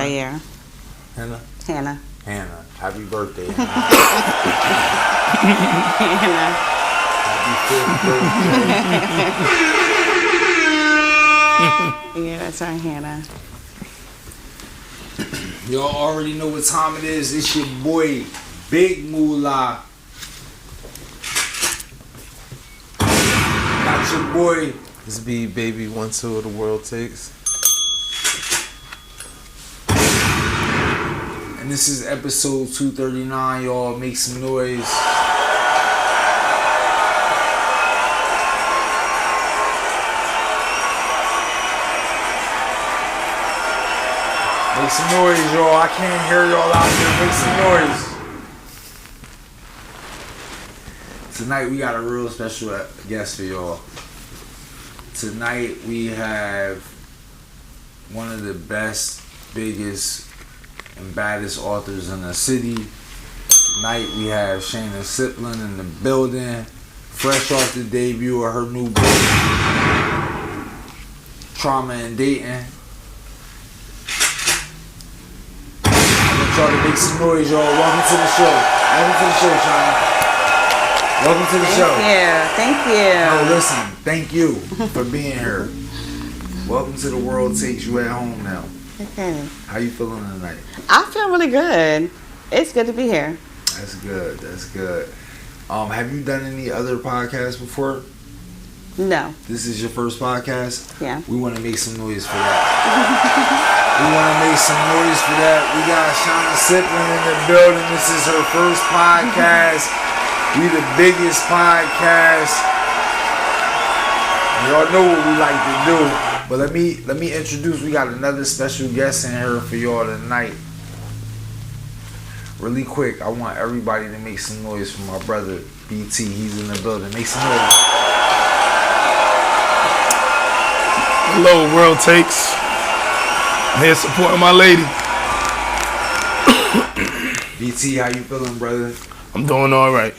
yeah. Hannah? Hannah. Hannah. Happy birthday, Hannah. Hannah. Happy 5th birthday. Yeah, that's our Hannah. Y'all already know what time it is. It's your boy, Big Moolah. Got your boy. This be baby 1-2 of the world takes. And this is episode 239, y'all. Make some noise. Make some noise, y'all. I can't hear y'all out there. Make some noise. Tonight we got a real special guest for y'all. Tonight we have one of the best, biggest, and baddest authors in the city. Tonight we have Shana Siplin in the building, fresh off the debut of her new book, Trauma and Dating. I want y'all to make some noise, y'all. Welcome to the show. Welcome to the show, Shana. Welcome to the show. Thank you. No, listen, thank you for being here. Welcome to the world takes you at home now. Okay. How you feeling tonight? I feel really good. It's good to be here. That's good. That's good. Have you done any other podcasts before? No. This is your first podcast? Yeah. We want to make some noise for that. We want to make some noise for that. We got Shana Siplin in the building. This is her first podcast. We the biggest podcast. Y'all know what we like to do. But let me introduce. We got another special guest in here for y'all tonight. Really quick, I want everybody to make some noise for my brother BT. He's in the building. Make some noise. Hello, world takes. I'm here supporting my lady. BT, how you feeling, brother? I'm doing all right.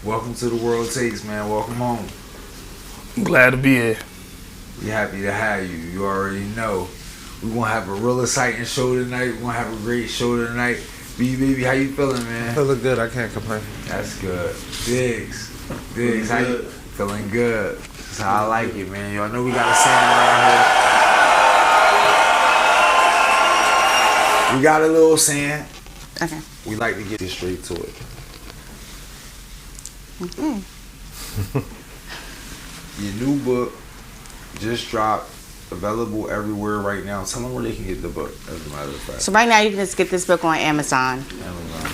Welcome to the world takes, man. Welcome home. I'm glad to be here. We happy to have you. You already know. We're going to have a real exciting show tonight. We're going to have a great show tonight. B, baby, how you feeling, man? Feeling good. I can't complain. That's good. Diggs, how you feeling? Good. That's how I like it, man. Y'all know we got a saying around here. We got a little saying. Okay. We like to get straight to it. Okay. Your new book just dropped, available everywhere right now. Tell them where they can get the book, as a matter of fact. So right now you can just get this book on Amazon.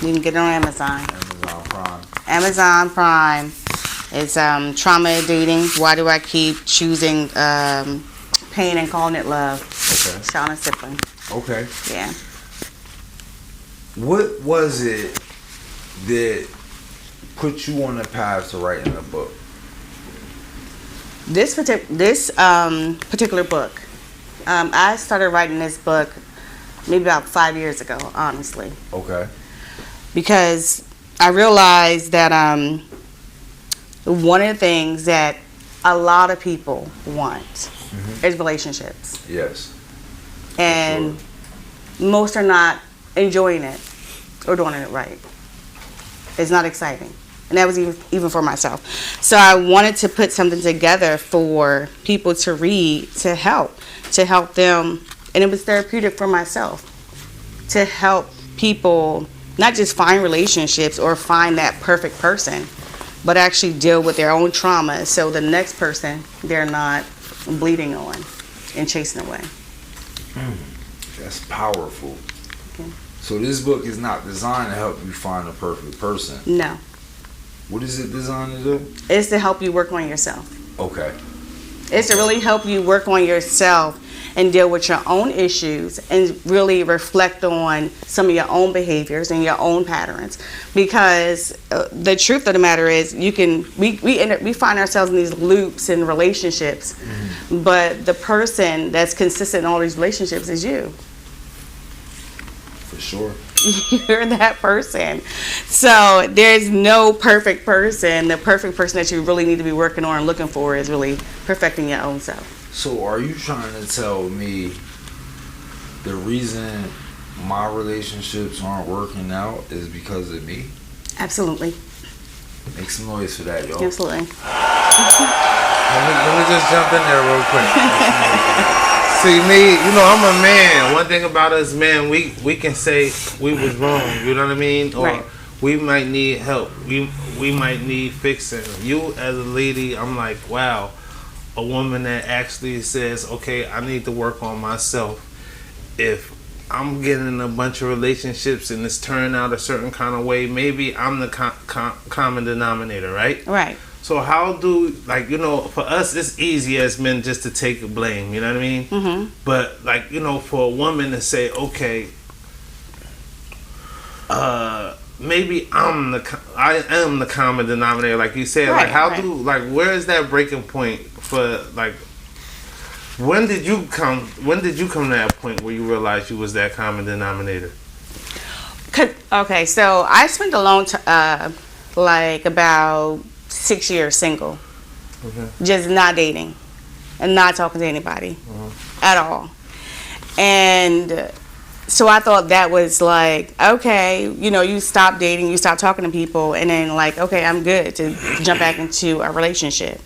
You can get it on Amazon. Amazon Prime. Amazon Prime. It's Trauma and Dating. Why do I keep choosing pain and calling it love? Okay. Shana Siplin. Okay. Yeah. What was it that put you on the path to writing a book? This particular book, I started writing this book maybe about 5 years ago, honestly. Okay. Because I realized that one of the things that a lot of people want is relationships. Yes. And most are not enjoying it or doing it right. It's not exciting. And that was even for myself. So I wanted to put something together for people to read, to help them. And it was therapeutic for myself to help people not just find relationships or find that perfect person, but actually deal with their own trauma so the next person they're not bleeding on and chasing away. That's powerful. Okay. So this book is not designed to help you find a perfect person. No. What is it designed to do? It's to help you work on yourself. Okay. It's to really help you work on yourself and deal with your own issues and really reflect on some of your own behaviors and your own patterns. Because the truth of the matter is, we find ourselves in these loops in relationships, but the person that's consistent in all these relationships is you. For sure. You're that person. So there's no perfect person. The perfect person that you really need to be working on and looking for is really perfecting your own self. So are you trying to tell me the reason my relationships aren't working out is because of me? Absolutely. Make some noise for that, y'all. Absolutely. Let me just jump in there real quick. See me, I'm a man. One thing about us men, we can say we was wrong. You know what I mean? Or Right. we might need help. We might need fixing. You as a lady, I'm like, wow, a woman that actually says, okay, I need to work on myself. If I'm getting in a bunch of relationships and it's turning out a certain kind of way, maybe I'm the common denominator, right? Right. So how do, for us, it's easy as men just to take blame, you know what I mean? Mm-hmm. But, for a woman to say, okay, maybe I am the common denominator, like you said. Right, Where is that breaking point for, when did you come to that point where you realized you was that common denominator? Okay, so I spent a long time, about 6 years single. Okay. Just not dating and not talking to anybody at all. And so I thought that was okay, you stop dating, you stop talking to people, and then okay, I'm good to jump back into a relationship.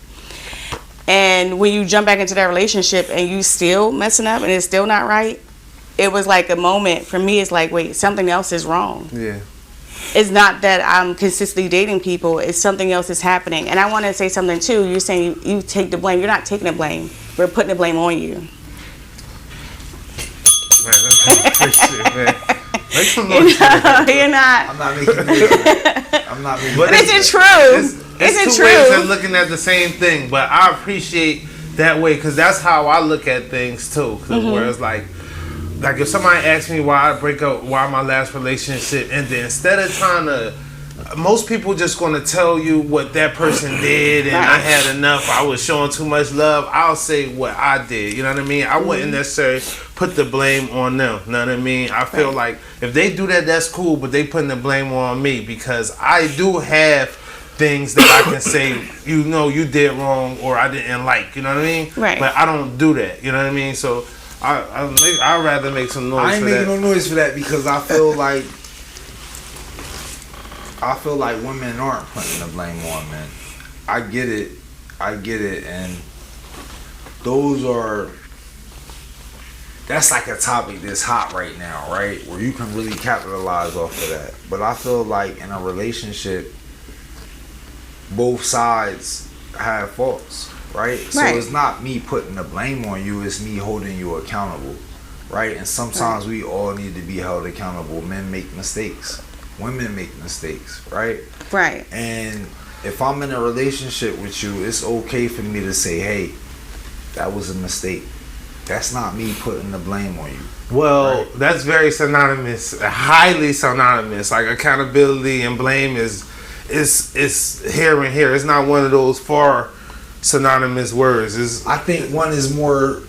And when you jump back into that relationship and you still messing up and it's still not right, it was a moment for me. It's wait, something else is wrong. Yeah. It's not that I'm consistently dating people. It's something else is happening. And I want to say something too. You're saying you take the blame. You're not taking the blame. We're putting the blame on you. Man, man. Make some You're not. I'm not making noise. I'm not making But But is it true? It's Is it two ways of true? looking at the same thing, but I appreciate that way because that's how I look at things too. Where it's like if somebody asks me why my last relationship ended, instead of trying to, most people just gonna tell you what that person did and I had enough, I was showing too much love. I'll say what I did. You know what I mean? I wouldn't necessarily put the blame on them. You know what I mean? I feel like if they do that, that's cool, but they putting the blame on me because I do have things that I can say, you did wrong or I didn't like. You know what I mean? Right. But I don't do that. You know what I mean? So I'd rather make some noise. I ain't making no noise for that because I feel like women aren't putting the blame on men. I get it, and that's a topic that's hot right now, right? Where you can really capitalize off of that. But I feel like in a relationship, both sides have faults, right? So it's not me putting the blame on you, it's me holding you accountable, right? And sometimes we all need to be held accountable. Men make mistakes. Women make mistakes, right? Right. And if I'm in a relationship with you, it's okay for me to say, hey, that was a mistake. That's not me putting the blame on you. Well, that's very synonymous, highly synonymous. Accountability and blame is here and here. It's not one of those far synonymous words. I think one is more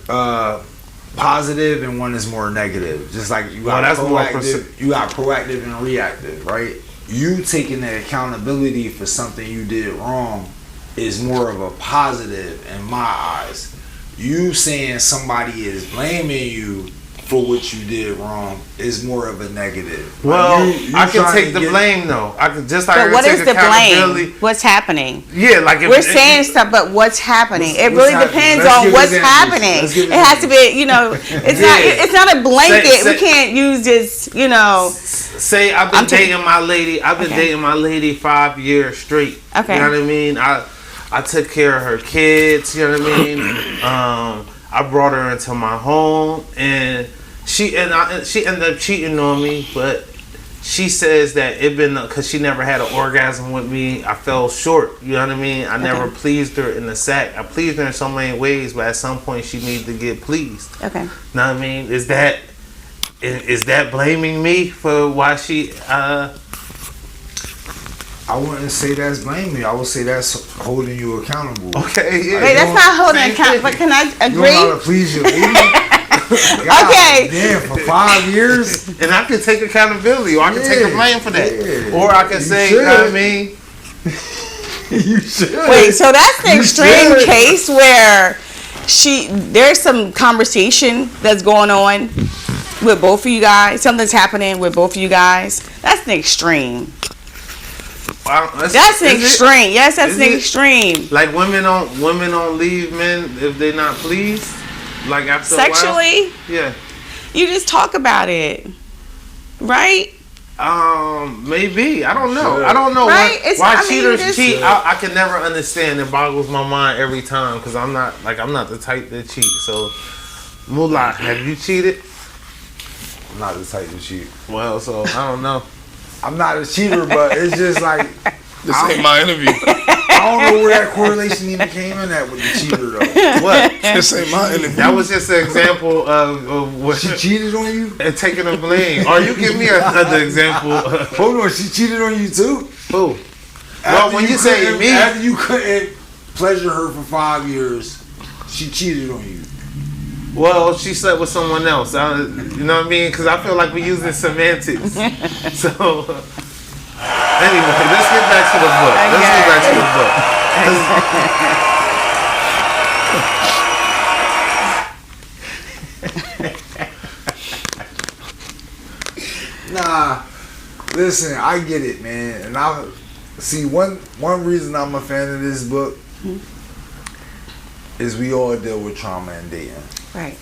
positive and one is more negative. Just like you got proactive and reactive, right? You taking the accountability for something you did wrong is more of a positive in my eyes. You saying somebody is blaming you for what you did wrong is more of a negative. Well, I can take the blame though. I can just But what is the blame? What's happening? Yeah, we're saying stuff, but what's happening? It really depends on what's happening. It has to be, it's not a blanket. We can't use this, Say I've been dating my lady. I've been dating my lady 5 years straight. Okay. You know what I mean? I took care of her kids. You know what I mean? I brought her into my home, and she ended up cheating on me. But she says that it been because she never had an orgasm with me. I fell short. You know what I mean? I never pleased her in the sack. I pleased her in so many ways, but at some point she needed to get pleased. Okay. Know what I mean? Is that blaming me for why she? I wouldn't say that's blaming. I would say that's holding you accountable. Okay, yeah. Wait, that's not holding account. But can I agree? You don't know how to please your lady? Okay. Damn, for 5 years? And I can take accountability, or I can take the blame for that. Yeah. Or I can say, should. you know what I mean? You should. Wait, so that's the You extreme should. case where there's some conversation that's going on with both of you guys, something's happening with both of you guys, that's an extreme. Wow, That's an extreme. Yes, that's an extreme. Like women don't leave men if they're not pleased. Like after Sexually, a while? Yeah. you just talk about it, right? Maybe. I don't know. I don't know Right? why cheaters cheat. I can never understand. It boggles my mind every time because I'm not the type that cheat. So, Moolah, have you cheated? I'm not the type to cheat. Well, so I don't know. I'm not a cheater, but it's just like This ain't my interview. I don't know where that correlation even came in at with the cheater though. What? This ain't my interview. That was just an example of what She cheated on you? and taking the blame. Or you give me another example. Hold on, she cheated on you too? Who? Well, when you say me, after you couldn't pleasure her for 5 years, she cheated on you. well, she slept with someone else. You know what I mean? Because I feel like we're using semantics. So, anyway, let's get back to the book. Let's get back to the book. Nah, listen, I get it, man. And I see one reason I'm a fan of this book is we all deal with trauma and dating. Right.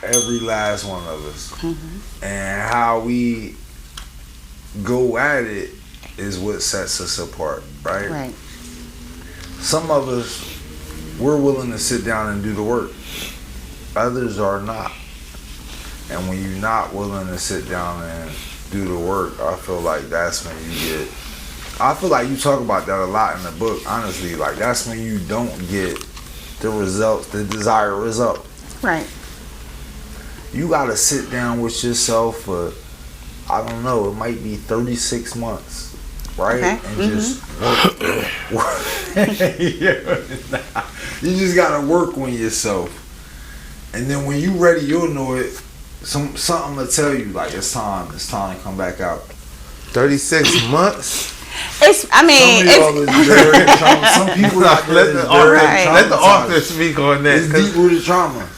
Every last one of us. And how we go at it is what sets us apart, right? Right. Some of us, we're willing to sit down and do the work. Others are not. And when you're not willing to sit down and do the work, I feel like that's when you get... I feel like you talk about that a lot in the book, honestly. Like, that's when you don't get the results, the desired result. Right. You gotta sit down with yourself for, I don't know, it might be 36 months, right? Okay. And just work. You just gotta work on yourself. And then when you ready, you'll know it. Something will tell you, like, it's time to come back out. 36 months? I mean, Some people out there let the author speak on that. It's deep-rooted trauma.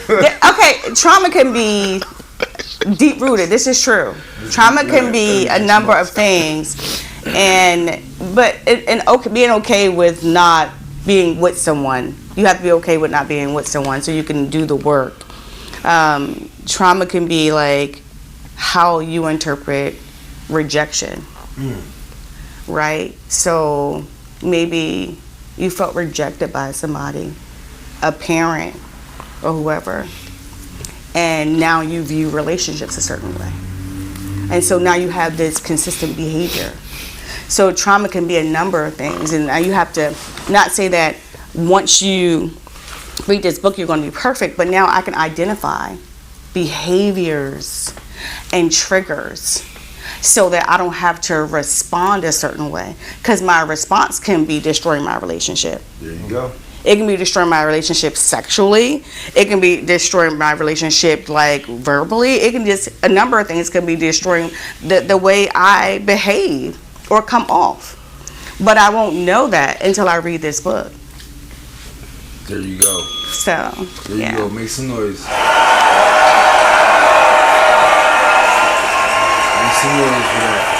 okay, trauma can be deep rooted. This is true. Trauma can be a number of things, but being okay with not being with someone. You have to be okay with not being with someone so you can do the work. Trauma can be like how you interpret rejection, right? So maybe you felt rejected by somebody, a parent, or whoever, and now you view relationships a certain way, and so now you have this consistent behavior. So trauma can be a number of things, and now you have to not say that once you read this book you're going to be perfect, but now I can identify behaviors and triggers so that I don't have to respond a certain way, because my response can be destroying my relationship. There you go. It can be destroying my relationship sexually. It can be destroying my relationship like verbally. It can just, a number of things can be destroying the way I behave or come off. But I won't know that until I read this book. There you go. So, There you go. Make some noise. Make some noise for that.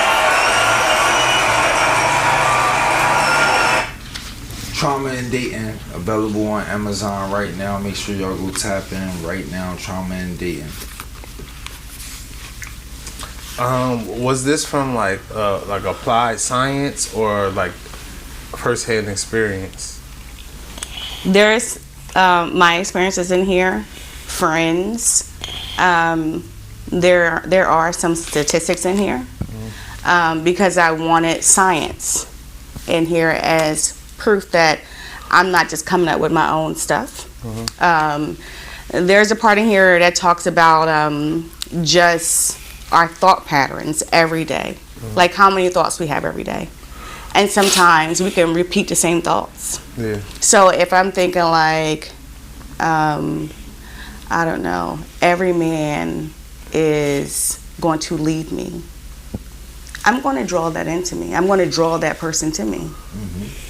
Trauma and Dating, available on Amazon right now. Make sure y'all go tap in right now. Trauma and Dating. Was this from like applied science or like first-hand experience? There's my experiences in here, friends. There are some statistics in here because I wanted science in here as proof that I'm not just coming up with my own stuff. There's a part in here that talks about just our thought patterns every day, like how many thoughts we have every day. And sometimes we can repeat the same thoughts. Yeah. So if I'm thinking like, I don't know, every man is going to leave me, I'm going to draw that into me. I'm going to draw that person to me.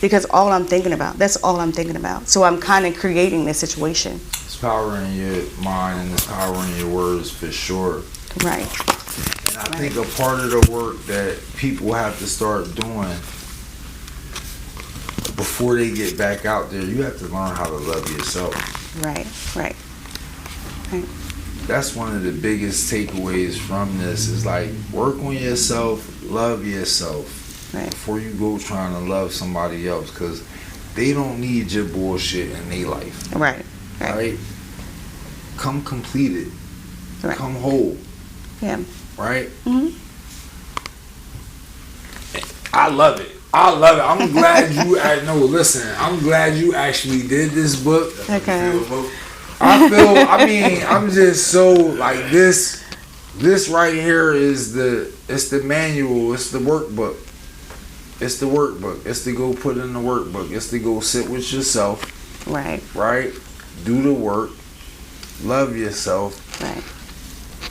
Because all I'm thinking about, that's all I'm thinking about. So I'm kind of creating this situation. That's power in your mind and there's power in your words for sure. Right. And I think a part of the work that people have to start doing before they get back out there, you have to learn how to love yourself. Right. That's one of the biggest takeaways from this is like work on yourself, love yourself before you go trying to love somebody else, because they don't need your bullshit in their life. Right. Come completed. Right. Come whole. Yeah. Right? I love it. I'm glad you. I'm glad you actually did this book. Okay. I'm just so like this. This right here is it's the manual. It's the workbook. It's the workbook. It's to go put in the workbook. It's to go sit with yourself. Right. Do the work. Love yourself. Right.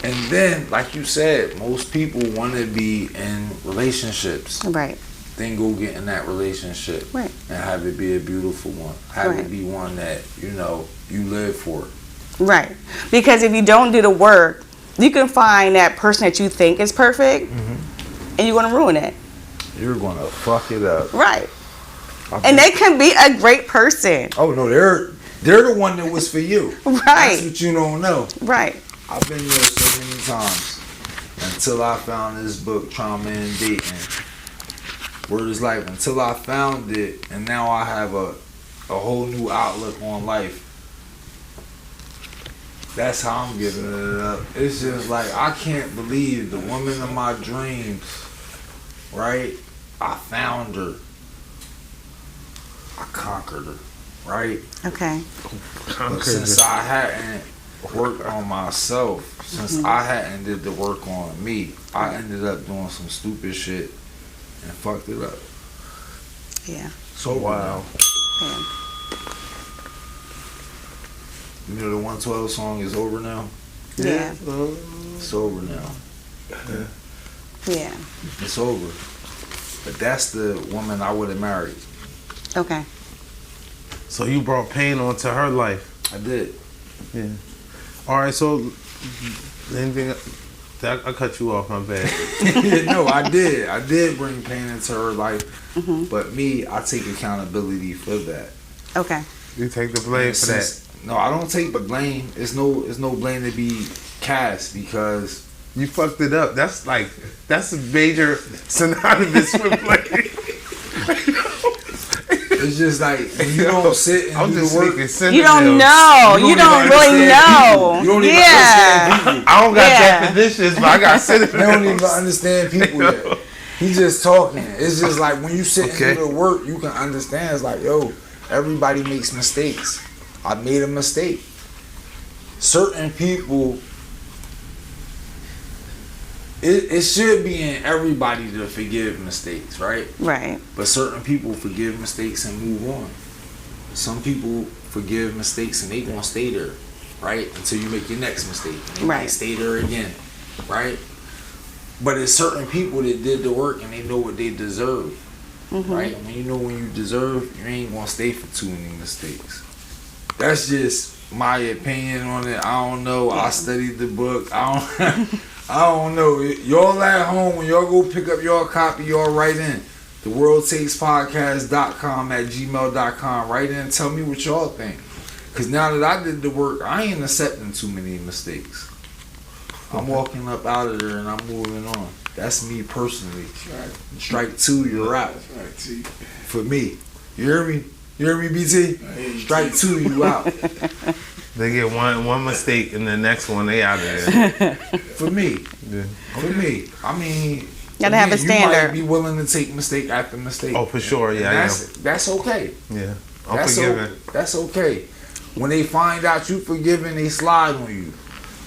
And then, like you said, most people want to be in relationships. Right. Then go get in that relationship. Right. And have it be a beautiful one. Have it be one that, you live for. Right. Because if you don't do the work, you can find that person that you think is perfect, and you're going to ruin it. You're going to fuck it up. Right. And they can be a great person. Oh, no, they're the one that was for you. Right. That's what you don't know. Right. I've been there so many times until I found this book, Trauma and Dating. Word is life. Until I found it, and now I have a whole new outlook on life. That's how I'm giving it up. It's just like, I can't believe the woman of my dreams, right? I found her. I conquered her, right? Okay. But since I hadn't worked on myself, since I hadn't did the work on me, I ended up doing some stupid shit and fucked it up. Yeah. So wow. Yeah. You know the 112 song is over now? Yeah. It's over now. Yeah. It's over. But that's the woman I would have married. Okay. So you brought pain onto her life. I did. Yeah. All right. So anything? I cut you off. My bad. No, I did. I did bring pain into her life. But me, I take accountability for that. Okay. You take the blame for that. No, I don't take the blame. It's no blame to be cast because you fucked it up. That's a major synonymous for blame. It's just like when you don't sit and do the work. You don't know. You don't really know. You don't even understand people. I don't got definitions, but I got sentences. They don't even understand people yet. He's just talking. It's just like when you sit and do the work, you can understand. It's like, yo, everybody makes mistakes. I made a mistake. Certain people, it should be in everybody to forgive mistakes, right? Right. But certain people forgive mistakes and move on. Some people forgive mistakes and they gonna stay there, right? Until you make your next mistake. And they might stay there again, right? But it's certain people that did the work and they know what they deserve, right? And when you deserve, you ain't gonna stay for too many mistakes. That's just my opinion on it. I don't know. I studied the book. I don't know. Y'all at home, when y'all go pick up your copy, y'all write in theworldtakespodcast.com @gmail.com. Write in and tell me what y'all think. Because now that I did the work, I ain't accepting too many mistakes. I'm walking up out of there and I'm moving on. That's me personally. Strike two, you're out. For me. You hear me? You hear me, BT? Strike two, you out. They get one mistake and the next one they out of there. For me. Yeah. For me. I mean, gotta have a standard. You might be willing to take mistake after mistake. Oh, for sure. Yeah, that's okay. Yeah. I'm forgiving. That's okay. When they find out you forgiving, they slide on you.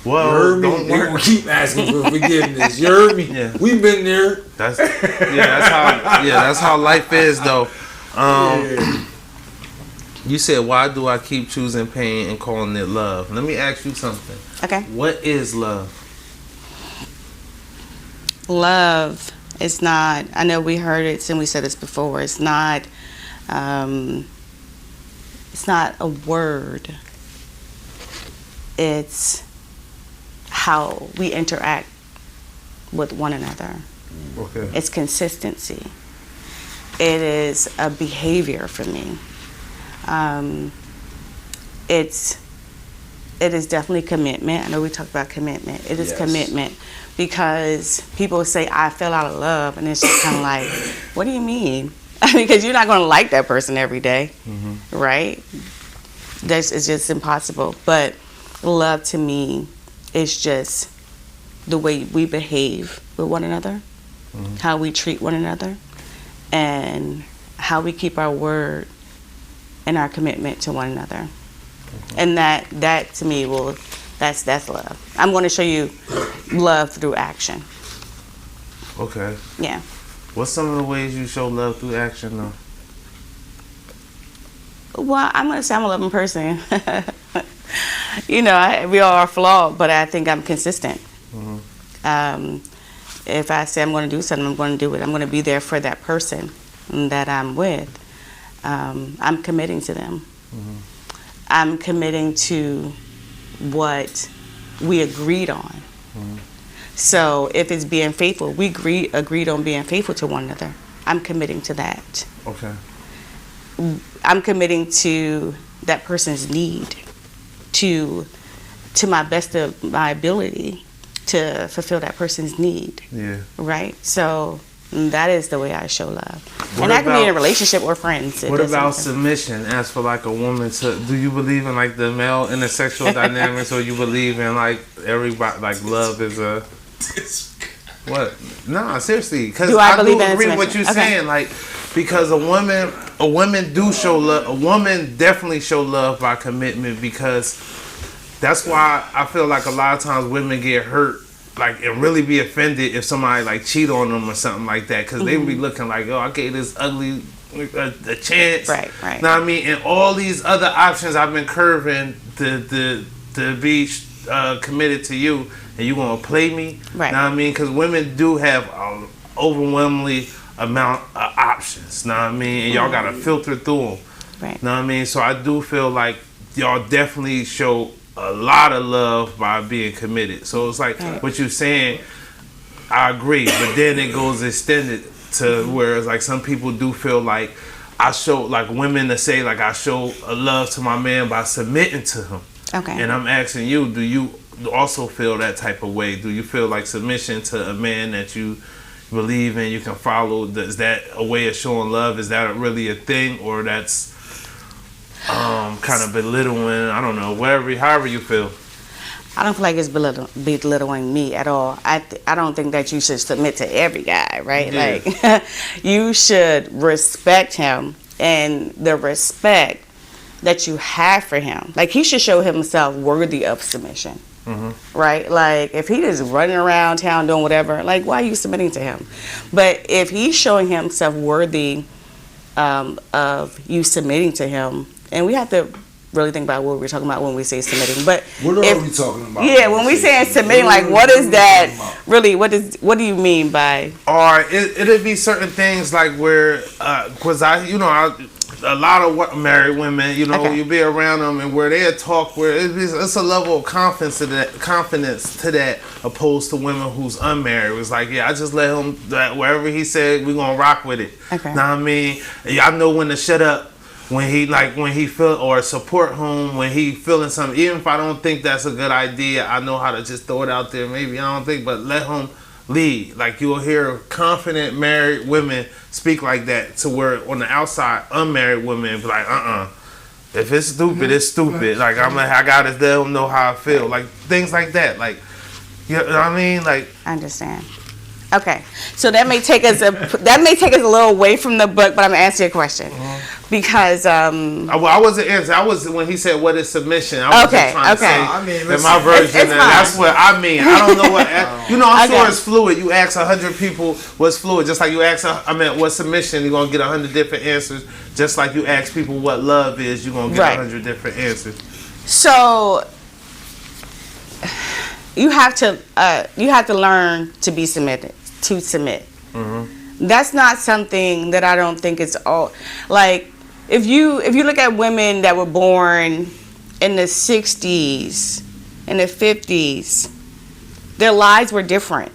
Well, you heard me? They gonna keep asking for forgiveness. You heard me? Yeah. We've been there. That's how life is, though. You said, why do I keep choosing pain and calling it love? Let me ask you something. Okay. What is love? Love is not, I know we heard it and we said this before, it's not a word. It's how we interact with one another. Okay. It's consistency. It is a behavior for me. It is definitely commitment. I know we talked about commitment. It is commitment, because people say I fell out of love, and it's just kind of like, what do you mean? Because you're not going to like that person every day, right? It's just impossible. But love to me is just the way we behave with one another, how we treat one another, and how we keep our word and our commitment to one another. And that to me that's love. I'm going to show you love through action. Okay. Yeah. What's some of the ways you show love through action, though? Well, I'm going to say I'm a loving person. You know, we all are flawed, but I think I'm consistent. If I say I'm going to do something, I'm going to do it. I'm going to be there for that person that I'm with. I'm committing to them. I'm committing to what we agreed on. So if it's being faithful, we agreed on being faithful to one another. I'm committing to that. Okay. I'm committing to that person's need, to my best of my ability to fulfill that person's need. Yeah. Right? So that is the way I show love. What And that can be in a about- relationship or friends. It What doesn't about matter. submission? As for like a woman to, do you believe in like the male intersexual dynamics, or you believe in like everybody, like love is a what? Nah, seriously, because Do I I do believe in agree with what submission? you're Okay. saying. Like, because a woman do show love. A woman definitely show love by commitment, because that's why I feel like a lot of times women get hurt, like, and really be offended if somebody like cheat on them or something like that, because they be looking like, oh, I gave this ugly a chance, Right. Know what I mean? And all these other options I've been curving to be committed to you, and you gonna play me, Right. Know what I mean? Because women do have overwhelmingly amount of options, know what I mean? And y'all gotta filter through them, Right. know what I mean? So I do feel like y'all definitely show a lot of love by being committed. So it's like what you're saying, I agree, but then it goes extended to where it's like some people do feel like I show, like women that say like I show a love to my man by submitting to him. Okay. And I'm asking you, do you also feel that type of way? Do you feel like submission to a man that you believe in, you can follow, is that a way of showing love? Is that really a thing, or that's kind of belittling? I don't know, however you feel. I don't feel like it's belittling me at all. I don't think that you should submit to every guy, right? Yeah. Like, you should respect him, and the respect that you have for him. Like, he should show himself worthy of submission, right? Like, if he is running around town doing whatever, like, why are you submitting to him? But if he's showing himself worthy of you submitting to him, and we have to really think about what we're talking about when we say submitting. But What are we talking about? yeah, when we say submitting, like, what is that really? What do you mean by? Or it'd be certain things like where, cause a lot of married women, Okay. you be around them and where they talk, where it's a level of confidence to that, opposed to women who's unmarried. It's like, yeah, I just let him, that wherever he said, we gonna rock with it. Okay. Know what I mean? I know when to shut up. When he feel, or support him when he feeling something, even if I don't think that's a good idea, I know how to just throw it out there. Maybe I don't think, but let him lead. Like, you'll hear confident married women speak like that, to where on the outside unmarried women be like, if it's stupid, it's stupid. Like, I gotta let them know how I feel. Like, things like that. Like, you know what I mean? Like, I understand. Okay, so that may take us a little away from the book, but I'm gonna answer your question because I wasn't answering. I was when he said what is submission. I was Okay, just trying to okay. say I mean, in my version. it's fine. That's what I mean. I don't know what I'm Okay. sure it's fluid. You ask 100 people what's fluid, just like you ask. What's submission? You're gonna get 100 different answers. Just like you ask people what love is, you're gonna get Right. 100 different answers. so you have to learn to be submitted, to submit. That's not something that I don't think it's all like. If you look at women that were born in the 60s in the 50s, their lives were different.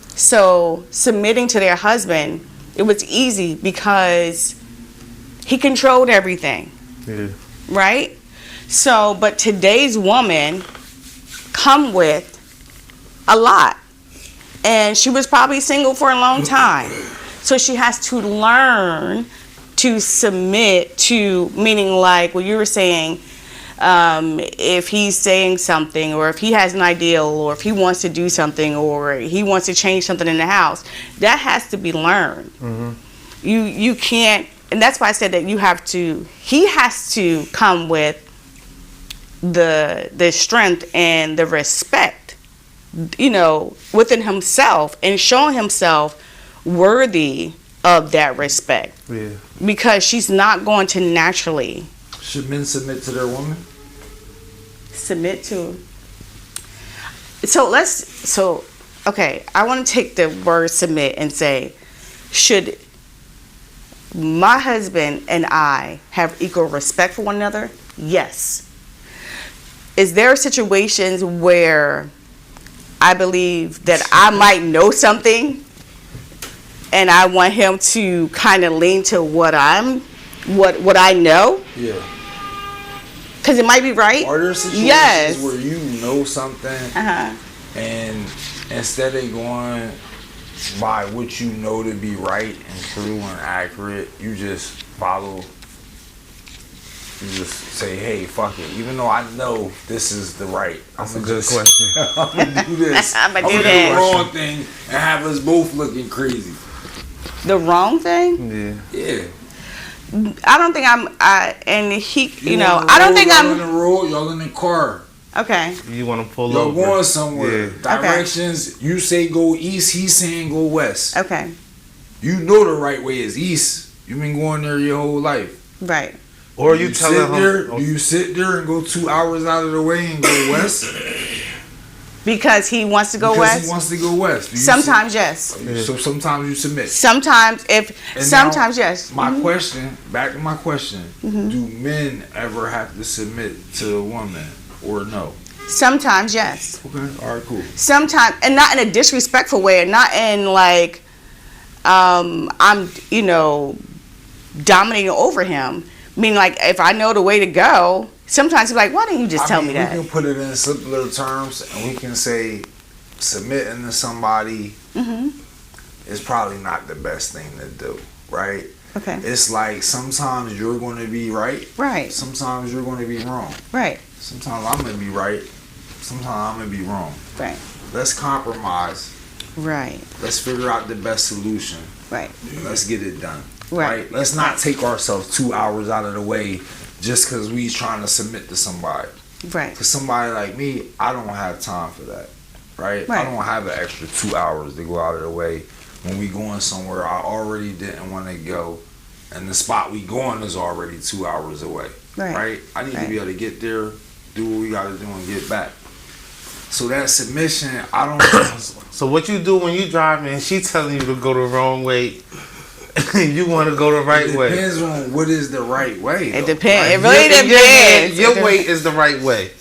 So submitting to their husband, it was easy because he controlled everything. Yeah. Right? So, but today's woman come with a lot. And she was probably single for a long time. So she has to learn to submit to, meaning like what you were saying, if he's saying something, or if he has an ideal, or if he wants to do something, or he wants to change something in the house, that has to be learned. Mm-hmm. You can't, and that's why I said that he has to come with the strength and the respect, within himself, and showing himself worthy of that respect. Yeah. Because she's not going to naturally. Should men submit to their woman? Submit to. Okay, I want to take the word submit and say, should my husband and I have equal respect for one another? Yes. Is there situations where I believe that I might know something and I want him to kind of lean to what I know? Yeah. Because it might be right. Are there situations where you know something and instead of going by what you know to be right and true and accurate, you just follow, you just say, hey, fuck it. Even though I know this is the right. That's a good question. I'm going to do this. I'm going to do the that. wrong thing and have us both looking crazy. The wrong thing? Yeah. Yeah. I don't think I'm, I don't think y'all I'm. in the road, y'all in the car. Okay. You want to pull Y'all over. going somewhere. Yeah. Directions, you say go east, he's saying go west. Okay. You know the right way is east. You've been going there your whole life. Right. Or Do you telling him. do you sit there and go 2 hours out of the way and go west? Because he wants to go west? He wants to go west. Do you Sometimes, yes. So sometimes you submit. Sometimes, sometimes, yes. My question, back to my question, do men ever have to submit to a woman or no? Sometimes, yes. Okay, all right, cool. Sometimes, and not in a disrespectful way, and not in like, I'm, dominating over him. Meaning, like, if I know the way to go, sometimes he's like, why didn't you just tell me that? We can put it in simpler terms, and we can say submitting to somebody is probably not the best thing to do, right? Okay. It's like sometimes you're going to be right. Right. Sometimes you're going to be wrong. Right. Sometimes I'm going to be right. Sometimes I'm going to be wrong. Right. Let's compromise. Right. Let's figure out the best solution. Right. And let's get it done. Right. Let's not take ourselves 2 hours out of the way just because we trying to submit to somebody. Right. Because somebody like me, I don't have time for that. Right? I don't have an extra 2 hours to go out of the way when we going somewhere I already didn't want to go, and the spot we going is already 2 hours away. Right? I need to be able to get there, do what we got to do, and get back. So that submission, I don't. So what you do when you driving and she telling you to go the wrong way, you want to go the right way? It depends on what is the right way. It though, depends. right? It really depends. Your way is the right way.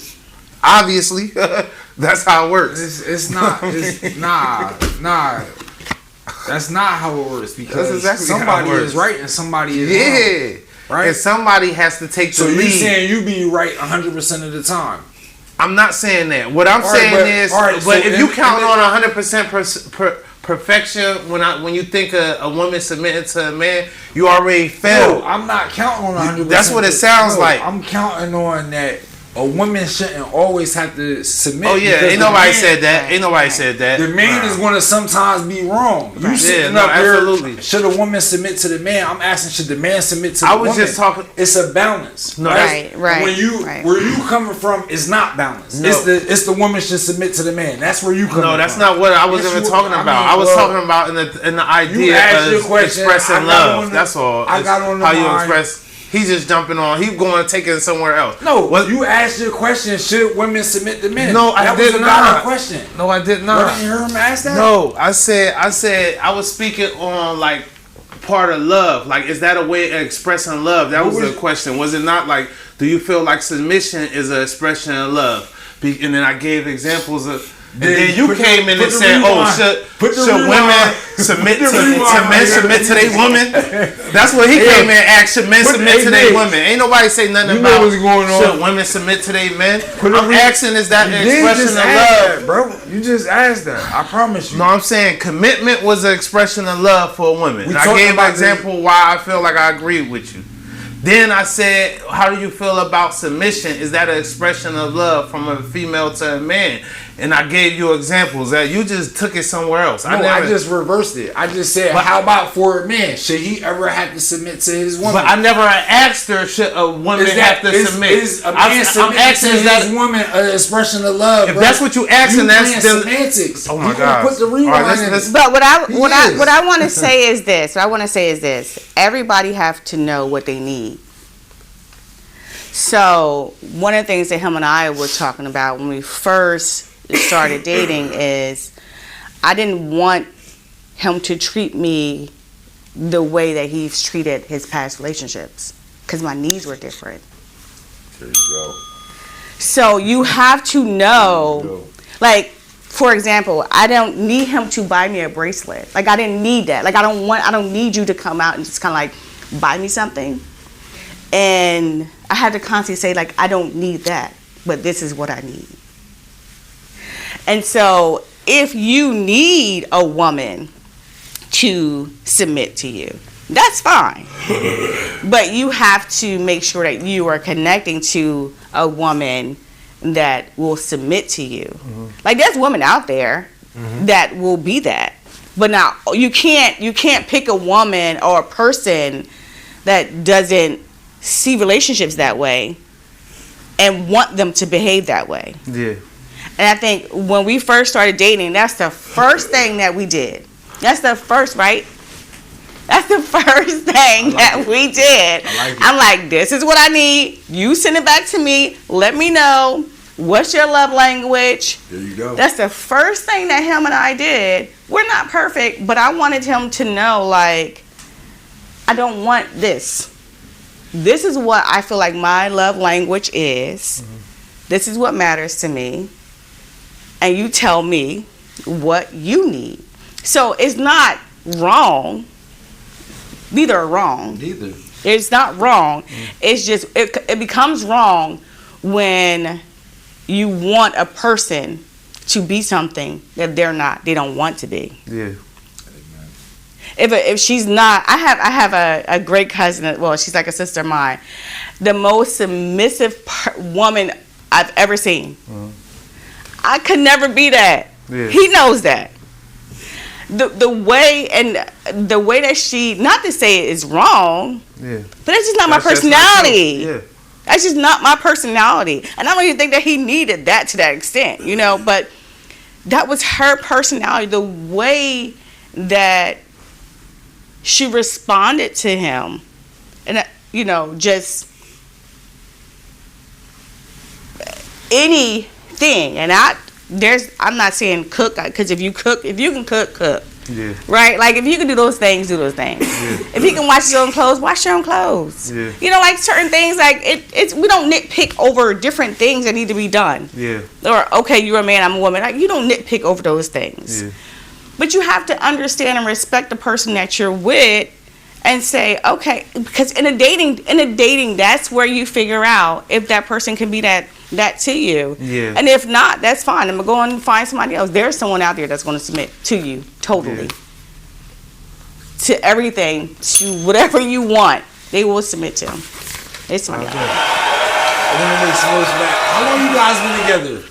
Obviously, that's how it works. It's not. It's nah. That's not how it works, because exactly somebody how it works. is right and somebody is wrong. Right? And somebody has to take the lead. So you saying you be right 100% of the time? I'm not saying that. What I'm saying is, but if you count on 100% perfection, when you think a woman submitting to a man, you already failed. No, I'm not counting on 100%. That's what it sounds like. I'm counting on that a woman shouldn't always have to submit. Oh yeah, ain't nobody said that. Ain't nobody said that. The man is going to sometimes be wrong. You sitting up absolutely. here, should a woman submit to the man? I'm asking, should the man submit to the woman? I was just talking. It's a balance. No, right. Where you coming from is not balanced. No. It's the woman should submit to the man. That's where you come from. No, that's not what I was even talking about. I was talking about in the idea of expressing love. That's all. I got on the how you mind. express. He's just jumping on. He's going to take it somewhere else. No, you asked your question. Should women submit to men? No, I did not. That was a question. No, I did not. You didn't hear him ask that? No, I said I was speaking on like part of love. Like, is that a way of expressing love? That was the question. Was it not like, do you feel like submission is an expression of love? And then I gave examples of. And Then then you put came the- in put and the said, "Oh, rewind. Put the should rewind. women submit Put to the rewind, men nigga. submit to their women?" That's what he came in and asked. Should men Put- submit hey, to their Nick. women? Ain't nobody say nothing You know about what's going on. should women submit to their men. Put the I'm asking, is that You an did expression just of ask love? that, bro. You just asked that. I promise you. No, I'm saying commitment was an expression of love for a woman. We And I talking gave an about example why I feel like I agree with you. Then I said, how do you feel about submission? Is that an expression of love from a female to a man? And I gave you examples that you just took it somewhere else. No, I just reversed it. I just said, But- how about for a man? Should he ever have to submit to his woman? But I never asked her should a woman have to submit. Is a man I'm submitting asking to is his that woman an expression of love? if bro? that's what you asking, you that's playing then. semantics. Oh my You gonna God! put the rewind in it. But what I He is. want to say is this. What I want to say is this. Everybody have to know what they need. So one of the things that him and I were talking about when we first started dating is I didn't want him to treat me the way that he's treated his past relationships because my needs were different. There you go. So you have to know, like, for example, I don't need him to buy me a bracelet. Like, I didn't need that. Like, I don't need you to come out and just kind of like buy me something. And I had to constantly say, like, I don't need that, but this is what I need. And so if you need a woman to submit to you, that's fine. But you have to make sure that you are connecting to a woman that will submit to you. Mm-hmm. Like, there's women out there that will be that. But now you can't pick a woman or a person that doesn't see relationships that way and want them to behave that way. Yeah. And I think when we first started dating, that's the first thing that we did. That's the first, right? That's the first thing that we did. I'm like, this is what I need. You send it back to me. Let me know. What's your love language? There you go. That's the first thing that him and I did. We're not perfect, but I wanted him to know, like, I don't want this. This is what I feel like my love language is. This is what matters to me. And you tell me what you need. So it's not wrong. Neither are wrong. Neither. It's not wrong. It's just, it becomes wrong when you want a person to be something that they're not. They don't want to be. Yeah. If she's not, I have a great cousin. Well, she's like a sister of mine. The most submissive woman I've ever seen. I could never be that. Yeah. He knows that. The way that she, not to say it is wrong, Yeah. but that's just not my That's just personality. yeah. That's just not my personality. And I don't even think that he needed that to that extent, you know, but that was her personality. The way that she responded to him, and, you know, just anything. And I'm not saying cook, because if you can cook. Yeah. Right? Like, if you can do those things, do those things. Yeah. If you can wash your own clothes, wash your own clothes. Yeah. You know, like certain things, like it's we don't nitpick over different things that need to be done. Yeah. Or, okay, you're a man, I'm a woman. Like, you don't nitpick over those things. Yeah. But you have to understand and respect the person that you're with and say, okay, because in a dating, that's where you figure out if that person can be that to you. Yeah. And if not, that's fine. I'm going to go and find somebody else. There's someone out there that's going to submit to you totally. Yeah. To everything, to whatever you want, they will submit to. It's somebody out there. I want to make some notes back. How long you guys been together?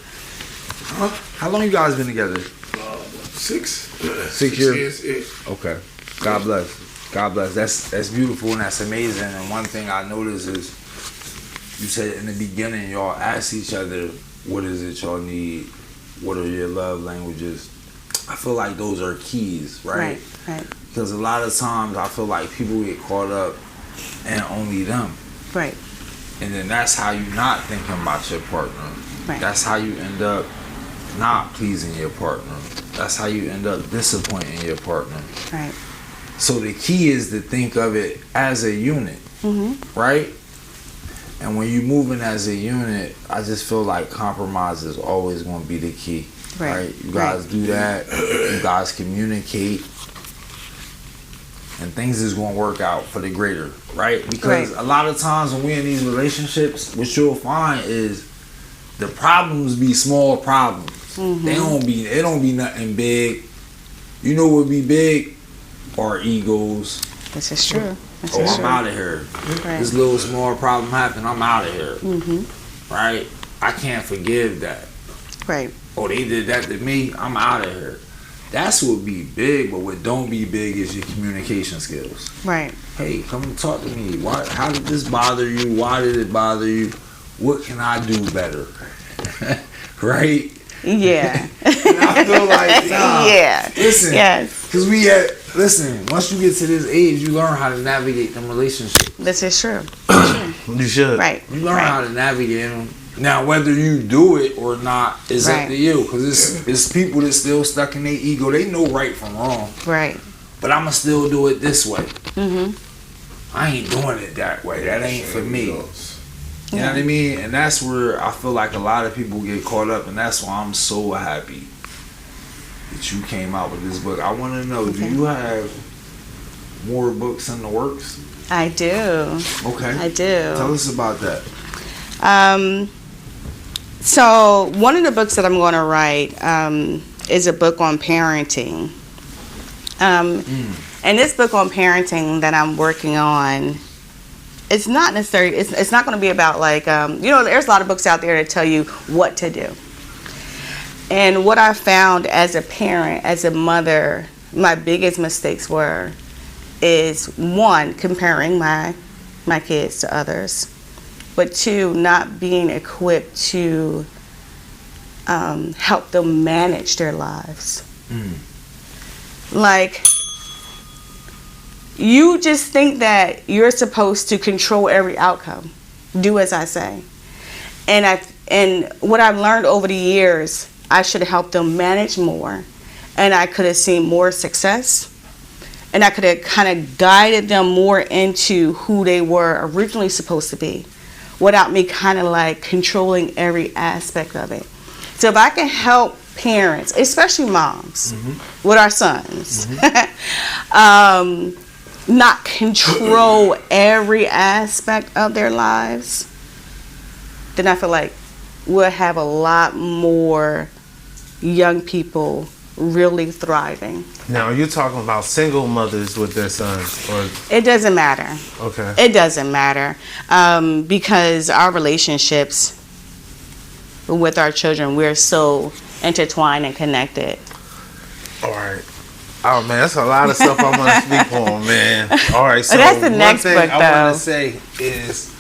Huh? How long you guys been together? 6 years. Okay. God bless. God bless. That's beautiful and that's amazing. And one thing I noticed is you said in the beginning y'all asked each other, what is it y'all need? What are your love languages? I feel like those are keys, right? Right. Because a lot of times I feel like people get caught up in only them. Right. And then that's how you not thinking about your partner. Right. That's how you end up not pleasing your partner. That's how you end up disappointing your partner. Right. So the key is to think of it as a unit, right? And when you moving as a unit, I just feel like compromise is always going to be the key. Right? You guys do that. You guys communicate. And things is going to work out for the greater. Right? Because a lot of times when we're in these relationships, what you'll find is the problems be small problems. Mm-hmm. It don't be nothing big. You know what be big? Our egos. This is true. I'm out of here. Right. This little small problem happened. I'm out of here. Mm-hmm. Right? I can't forgive that. Right. Oh, they did that to me. I'm out of here. That's what be big, but what don't be big is your communication skills. Right. Hey, come and talk to me. Why? How did this bother you? Why did it bother you? What can I do better? Right? Yeah. And I feel like, yeah. Listen. Yes. Because listen, once you get to this age, you learn how to navigate them relationships. This is true. You should. Right. You learn how to navigate them. Now, whether you do it or not is up to you. Because it's people that still stuck in their ego. They know right from wrong. Right. But I'm going to still do it this way. Mm-hmm. I ain't doing it that way. That ain't for me. You know what I mean? And that's where I feel like a lot of people get caught up. And that's why I'm so happy that you came out with this book. I want to know, do you have more books in the works? I do. Okay. I do. Tell us about that. So one of the books that I'm going to write is a book on parenting. And this book on parenting that I'm working on, it's not necessarily, it's not going to be about like, there's a lot of books out there that tell you what to do. And what I found as a parent, as a mother, my biggest mistakes is one, comparing my kids to others, but two, not being equipped to help them manage their lives. Like, you just think that you're supposed to control every outcome. Do as I say. And what I've learned over the years, I should have helped them manage more, and I could have seen more success, and I could have kind of guided them more into who they were originally supposed to be without me kind of like controlling every aspect of it. So if I can help parents, especially moms, with our sons, not control every aspect of their lives, then I feel like we'll have a lot more young people really thriving. Now, are you talking about single mothers with their sons, or? It doesn't matter. Okay. It doesn't matter because our relationships with our children, we're so intertwined and connected. All right. Oh man, that's a lot of stuff I want to speak on, man. All right, so that's the next one thing book, I want though. to say is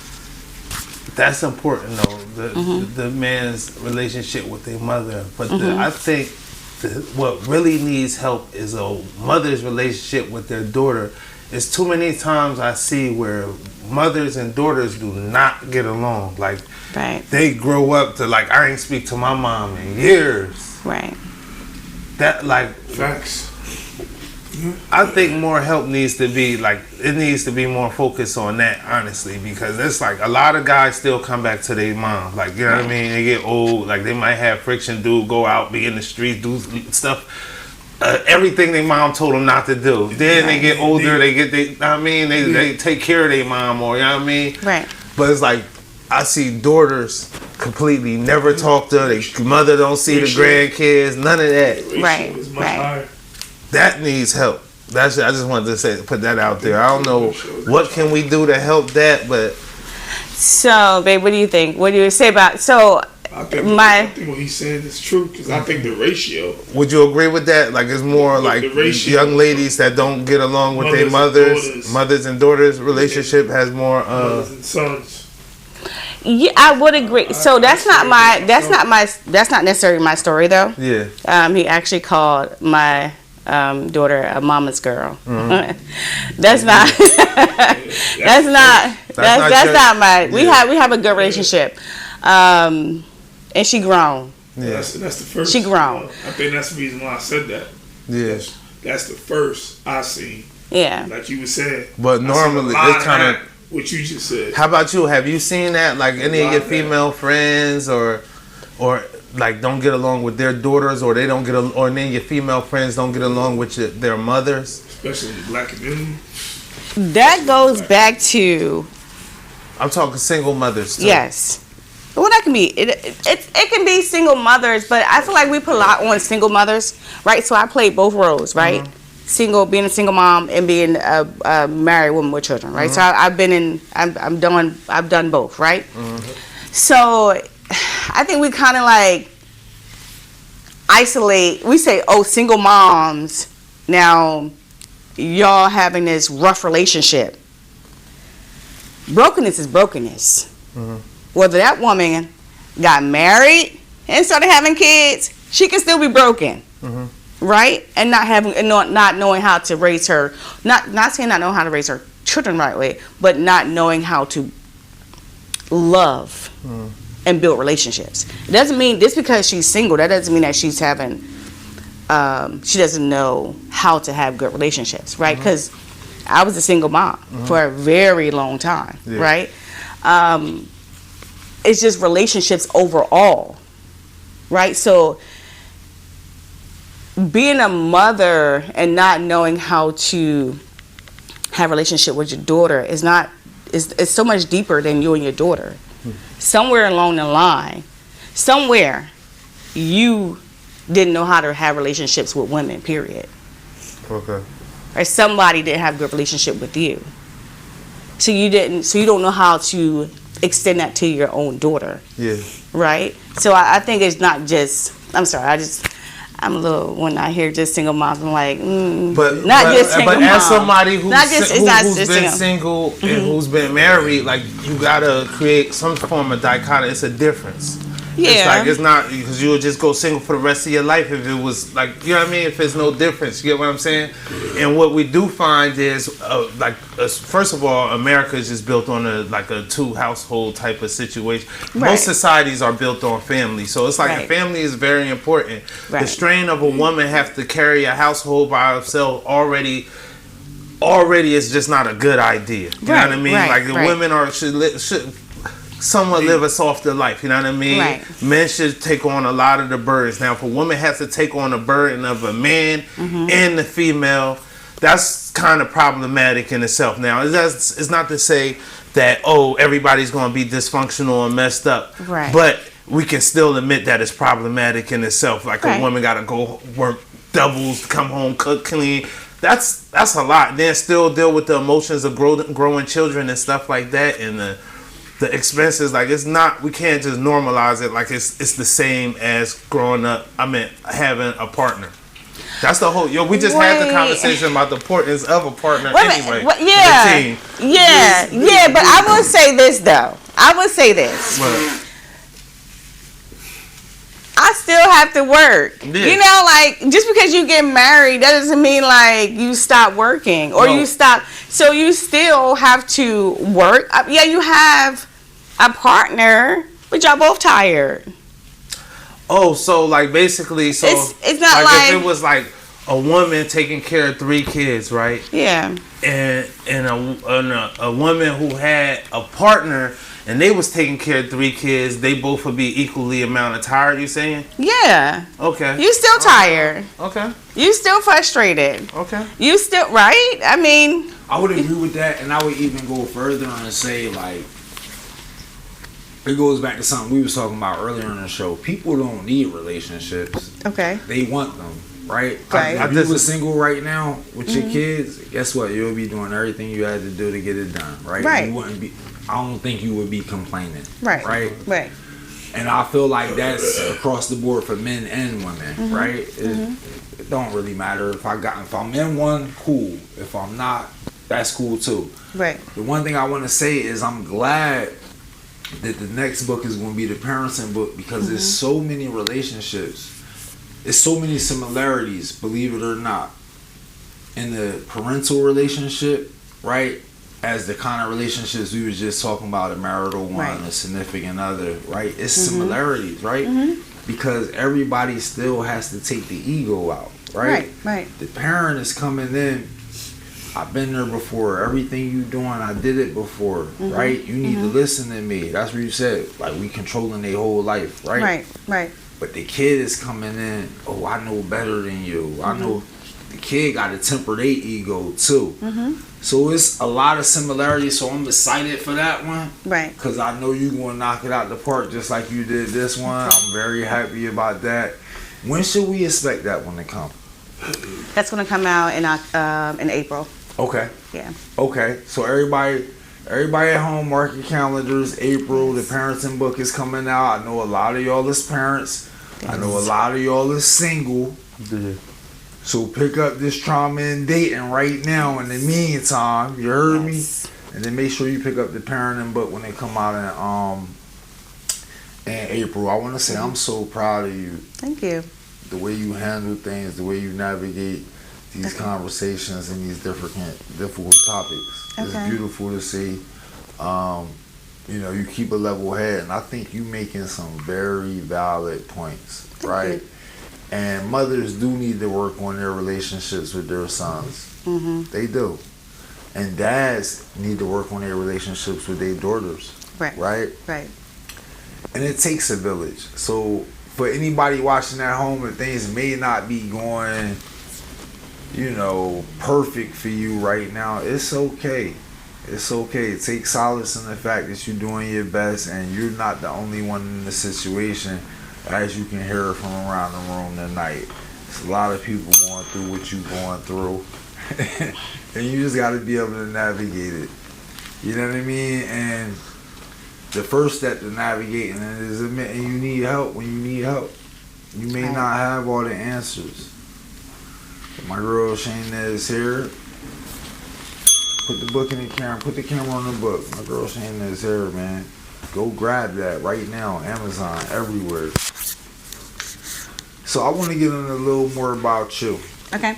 that's important, though. The man's relationship with their mother, but I think what really needs help is a mother's relationship with their daughter. It's too many times I see where mothers and daughters do not get along. Like, they grow up to like, I ain't speak to my mom in years. Right. That like Facts. I think more help needs to be like, it needs to be more focused on that, honestly, because it's like a lot of guys still come back to their mom. Like, you know what I mean? They get old, like they might have friction, go out, be in the streets, do stuff. Everything their mom told them not to do. Then they get older, they take care of their mom, or you know what I mean? Right. But it's like, I see daughters completely never talk to their mother, don't see the grandkids, none of that. Right. That needs help. I just wanted to put that out there. I don't know what can we do to help that, but. So, babe, what do you think? What do you say about I think what he said is true, because I think the ratio. Would you agree with that? Like, it's more like young ladies that don't get along with their mothers and daughters relationship has more. Mothers and sons. Yeah, I would agree. So that's not necessarily my story, though. Yeah. He actually called my daughter a mama's girl. That's not my. We have a good relationship, and she grown. Yeah. That's the first. She grown. I think that's the reason why I said that. Yes. That's the first I seen. Yeah. Like you were saying. But normally it's kind of what you just said. How about you? Have you seen that? Like any of your female friends or like don't get along with their daughters, or they don't get, or any of your female friends don't get along with their mothers, Especially in the black community. That goes back to I'm talking single mothers too. yes. Well, that can be it can be single mothers, but I feel like we put a lot on single mothers, right? So I played both roles, right? Being a single mom and being a married woman with children, right? So I've done both, right? So I think we kind of like isolate. We say, oh, single moms. Now y'all having this rough relationship. Brokenness is brokenness. Whether that woman got married and started having kids, she can still be broken, right? And not knowing how to raise her, not saying not knowing how to raise her children right way, but not knowing how to love and build relationships. It doesn't mean just because she's single, that doesn't mean that she's having, she doesn't know how to have good relationships, right? Because I was a single mom for a very long time, right? It's just relationships overall, right? So being a mother and not knowing how to have a relationship with your daughter is it's so much deeper than you and your daughter. Somewhere along the line, you didn't know how to have relationships with women, period. Okay. Or somebody didn't have a good relationship with you. So you don't know how to extend that to your own daughter. Yeah. Right? So I think it's not just, I'm a little, when I hear just single moms, I'm like, just single But moms. as somebody who's been single. single and who's been married, like you gotta create some form of dichotomy. It's a difference. Yeah. It's like, it's not, because you would just go single for the rest of your life if it was like, you know what I mean? If there's no difference, you get what I'm saying? And what we do find is, first of all, America is just built on a two household type of situation. Right. Most societies are built on family. So it's like Right. a family is very important. Right. The strain of a woman have to carry a household by herself already is just not a good idea. You know what I mean? Right, Like the right. women should somewhat live a softer life, you know what I mean? Right. Men should take on a lot of the burdens. Now, if a woman has to take on the burden of a man and the female, that's kind of problematic in itself. Now, it's not to say that, everybody's going to be dysfunctional and messed up. Right. But we can still admit that it's problematic in itself. Like Right. a woman got to go work doubles, come home, cook, clean. That's a lot. Then still deal with the emotions of growing children and stuff like that, and the expenses. Like, it's not, we can't just normalize it like it's the same as growing up. Having a partner. That's the whole. We just had the conversation about the importance of a partner anyway. Yeah, the team. yeah. But I will say this though. Well, I still have to work. Yeah. You know, like, just because you get married, that doesn't mean like you stop working or you stop. So you still have to work. Yeah, you have a partner, but y'all both tired. Oh, so like basically, so it's not like if it was like a woman taking care of 3 kids, right? Yeah. And a woman who had a partner and they was taking care of 3 kids, they both would be equally amount of tired. You saying? Yeah. Okay. You still tired. Okay. You still frustrated. Okay. You still right? I mean, I would agree with that, and I would even go further and say, like, it goes back to something we was talking about earlier in the show. People don't need relationships. okay. They want them, right? Right. If you were single right now with your kids, guess what? You'll be doing everything you had to do to get it done, right? Right. You wouldn't be. I don't think you would be complaining, Right. Right. Right. And I feel like that's across the board for men and women, right? It don't really matter if I'm in one, cool. If I'm not, that's cool too. Right. The one thing I want to say is I'm glad that the next book is going to be the parenting book, because there's so many relationships, there's so many similarities, believe it or not, in the parental relationship, right, as the kind of relationships we were just talking about, a marital one, Right. a significant other, right? It's similarities, right? Because everybody still has to take the ego out, right? Right. The parent is coming in I've been there before. Everything you doing, I did it before, right? You need to listen to me. That's what you said. Like, we controlling their whole life, right? Right. But the kid is coming in, oh, I know better than you. I know. The kid got to temper their ego too. So it's a lot of similarities. So I'm excited for that one. Right. Because I know you're going to knock it out the park just like you did this one. I'm very happy about that. When should we expect that one to come? That's going to come out in April. Okay. Yeah. Okay. So everybody at home, mark your calendars. April, the parenting book is coming out. I know a lot of y'all is parents. I know a lot of y'all is single. Yeah. So pick up this trauma and dating right now. In the meantime, you heard me? And then make sure you pick up the parenting book when they come out in April. I want to say I'm so proud of you. Thank you. The way you handle things, the way you navigate these conversations and these difficult topics. Okay. It's beautiful to see. You keep a level head, and I think you making some very valid points, right? you. And mothers do need to work on their relationships with their sons. They do. And dads need to work on their relationships with their daughters. Right? And it takes a village. So for anybody watching at home, if things may not be going, perfect for you right now, it's okay. It's okay. Take solace in the fact that you're doing your best and you're not the only one in the situation, as you can hear from around the room tonight. There's a lot of people going through what you're going through. And you just got to be able to navigate it. You know what I mean? And the first step to navigating it is admitting you need help when you need help. You may not have all the answers. But my girl Shana is here. Put the book in the camera. Put the camera on the book. My girl Shana is here, man. Go grab that right now. Amazon, everywhere. So I want to get in a little more about you. Okay.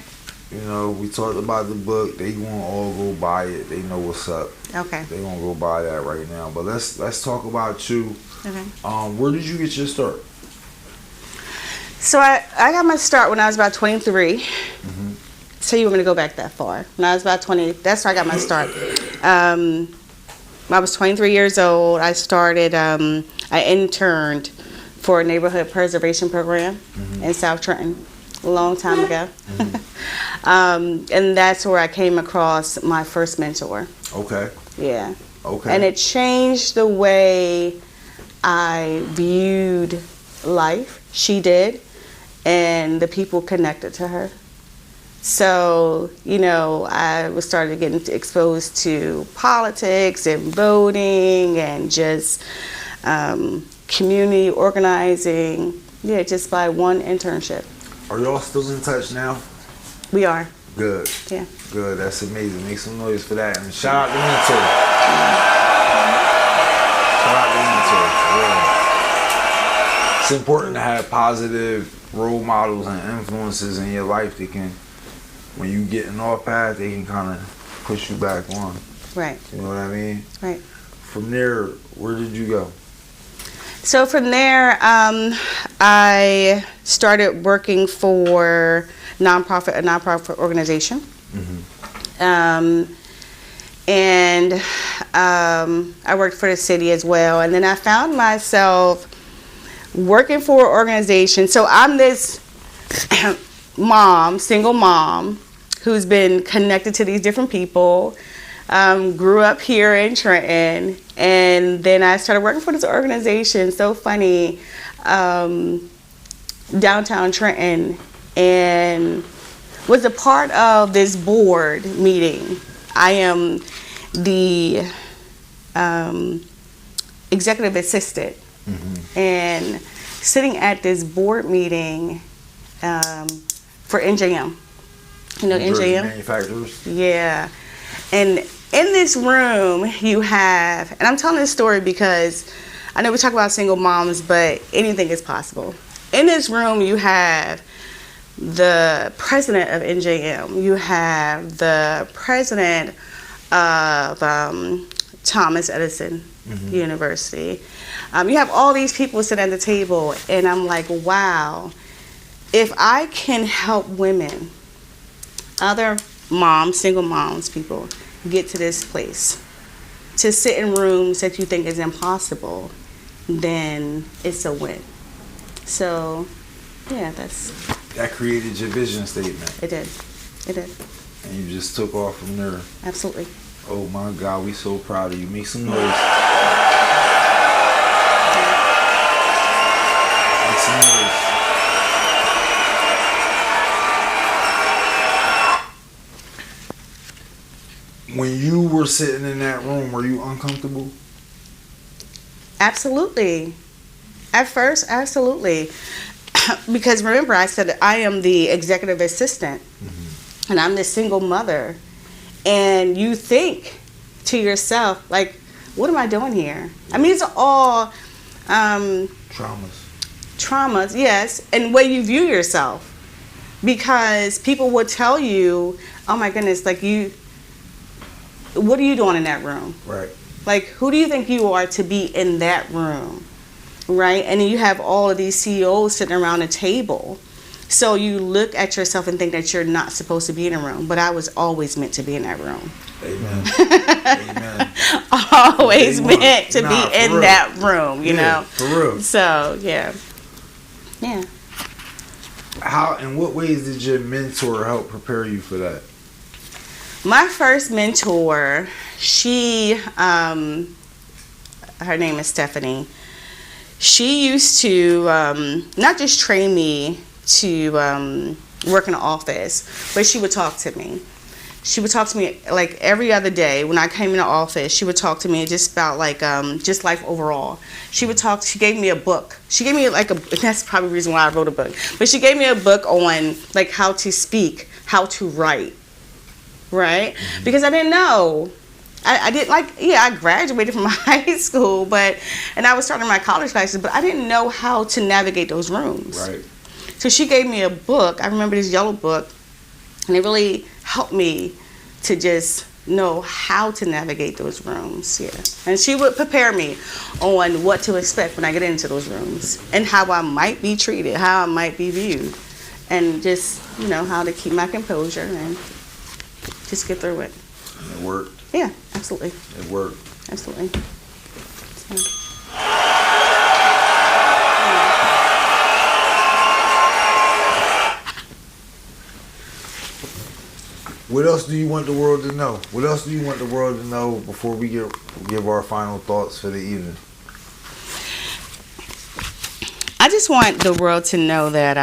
We talked about the book. They gonna all go buy it. They know what's up. Okay. They gonna go buy that right now. But let's talk about you. Okay. Where did you get your start? So I got my start when I was about 23. So you want me to go back that far? When I was about 20, that's where I got my start. I was 23 years old. I started, I interned for a neighborhood preservation program in South Trenton a long time ago. And that's where I came across my first mentor. Okay. Yeah. Okay. And it changed the way I viewed life. She did. And the people connected to her. So, I was started getting exposed to politics and voting and just community organizing. Yeah, just by one internship. Are y'all still in touch now? We are. Good. Yeah. Good. That's amazing. Make some noise for that. And shout out to Mentor. Shout out to Mentor. Yeah. It's important to have positive role models and influences in your life that can, when you getting off path, they can kind of push you back on. Right. You know what I mean? Right. From there, where did you go? So from there, I started working for a nonprofit organization. And I worked for the city as well. And then I found myself working for an organization. So I'm this single mom, who's been connected to these different people. Grew up here in Trenton, and then I started working for this organization, so funny, downtown Trenton, and was a part of this board meeting. I am the executive assistant, and sitting at this board meeting for NJM. You know NJM? Manufacturers? Yeah. And in this room, you have, and I'm telling this story because I know we talk about single moms, but anything is possible. In this room, you have the president of NJM. You have the president of Thomas Edison University. You have all these people sitting at the table, and I'm like, wow, if I can help women, other moms, single moms, people get to this place, to sit in rooms that you think is impossible, then it's a win. So, yeah, that created your vision statement. It did. It did. And you just took off from there. Absolutely. Oh my God, we so proud of you. Make some noise. Make some noise. When you were sitting in that room, were you uncomfortable? Absolutely. At first, absolutely. Because remember, I said I am the executive assistant, and I'm the single mother. And you think to yourself, like, what am I doing here? I mean, it's all traumas, yes, and way you view yourself. Because people will tell you, oh my goodness, like what are you doing in that room? Right. Like, who do you think you are to be in that room? Right? And then you have all of these CEOs sitting around a table. So you look at yourself and think that you're not supposed to be in a room. But I was always meant to be in that room. Amen. Amen. Always meant to be in that room, you know? For real. So, yeah. Yeah. How, in what ways did your mentor help prepare you for that? My first mentor, she, her name is Stephanie. She used to not just train me to work in the office, but she would talk to me. She would talk to me like every other day when I came in the office. She would talk to me just about like just life overall. She gave me a book. She gave me that's probably the reason why I wrote a book. But she gave me a book on like how to speak, how to write, right? Mm-hmm. Because I didn't know. I didn't I graduated from high school, and I was starting my college classes, but I didn't know how to navigate those rooms. Right. So she gave me a book. I remember this yellow book, and it really helped me to just know how to navigate those rooms. Yeah. And she would prepare me on what to expect when I get into those rooms and how I might be treated, how I might be viewed, and just, how to keep my composure and just get through it. And it worked. Yeah, absolutely. It worked. Absolutely. So. What else do you want the world to know? What else do you want the world to know before we give our final thoughts for the evening? I just want the world to know that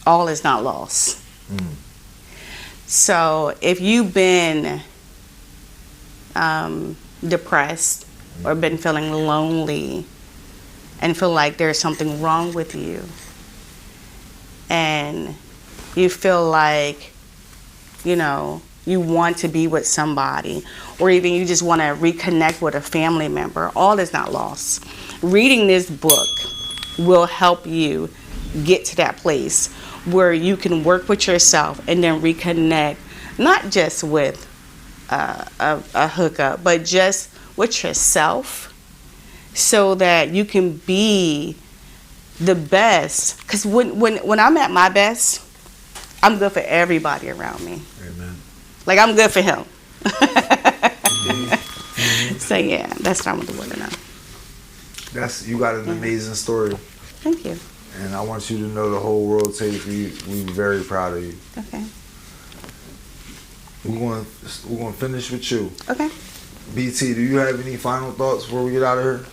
all is not lost. Mm. So if you've been depressed or been feeling lonely and feel like there's something wrong with you, and you feel like you want to be with somebody, or even you just want to reconnect with a family member, all is not lost. Reading this book will help you get to that place where you can work with yourself and then reconnect, not just with a hookup, but just with yourself, so that you can be the best. Because when I'm at my best, I'm good for everybody around me. Amen. Like, I'm good for him. So yeah, that's what I want the world to know. You got an amazing story. Thank you. And I want you to know the whole world takes we're very proud of you. Okay. We're going to finish with you. Okay. BT, do you have any final thoughts before we get out of here?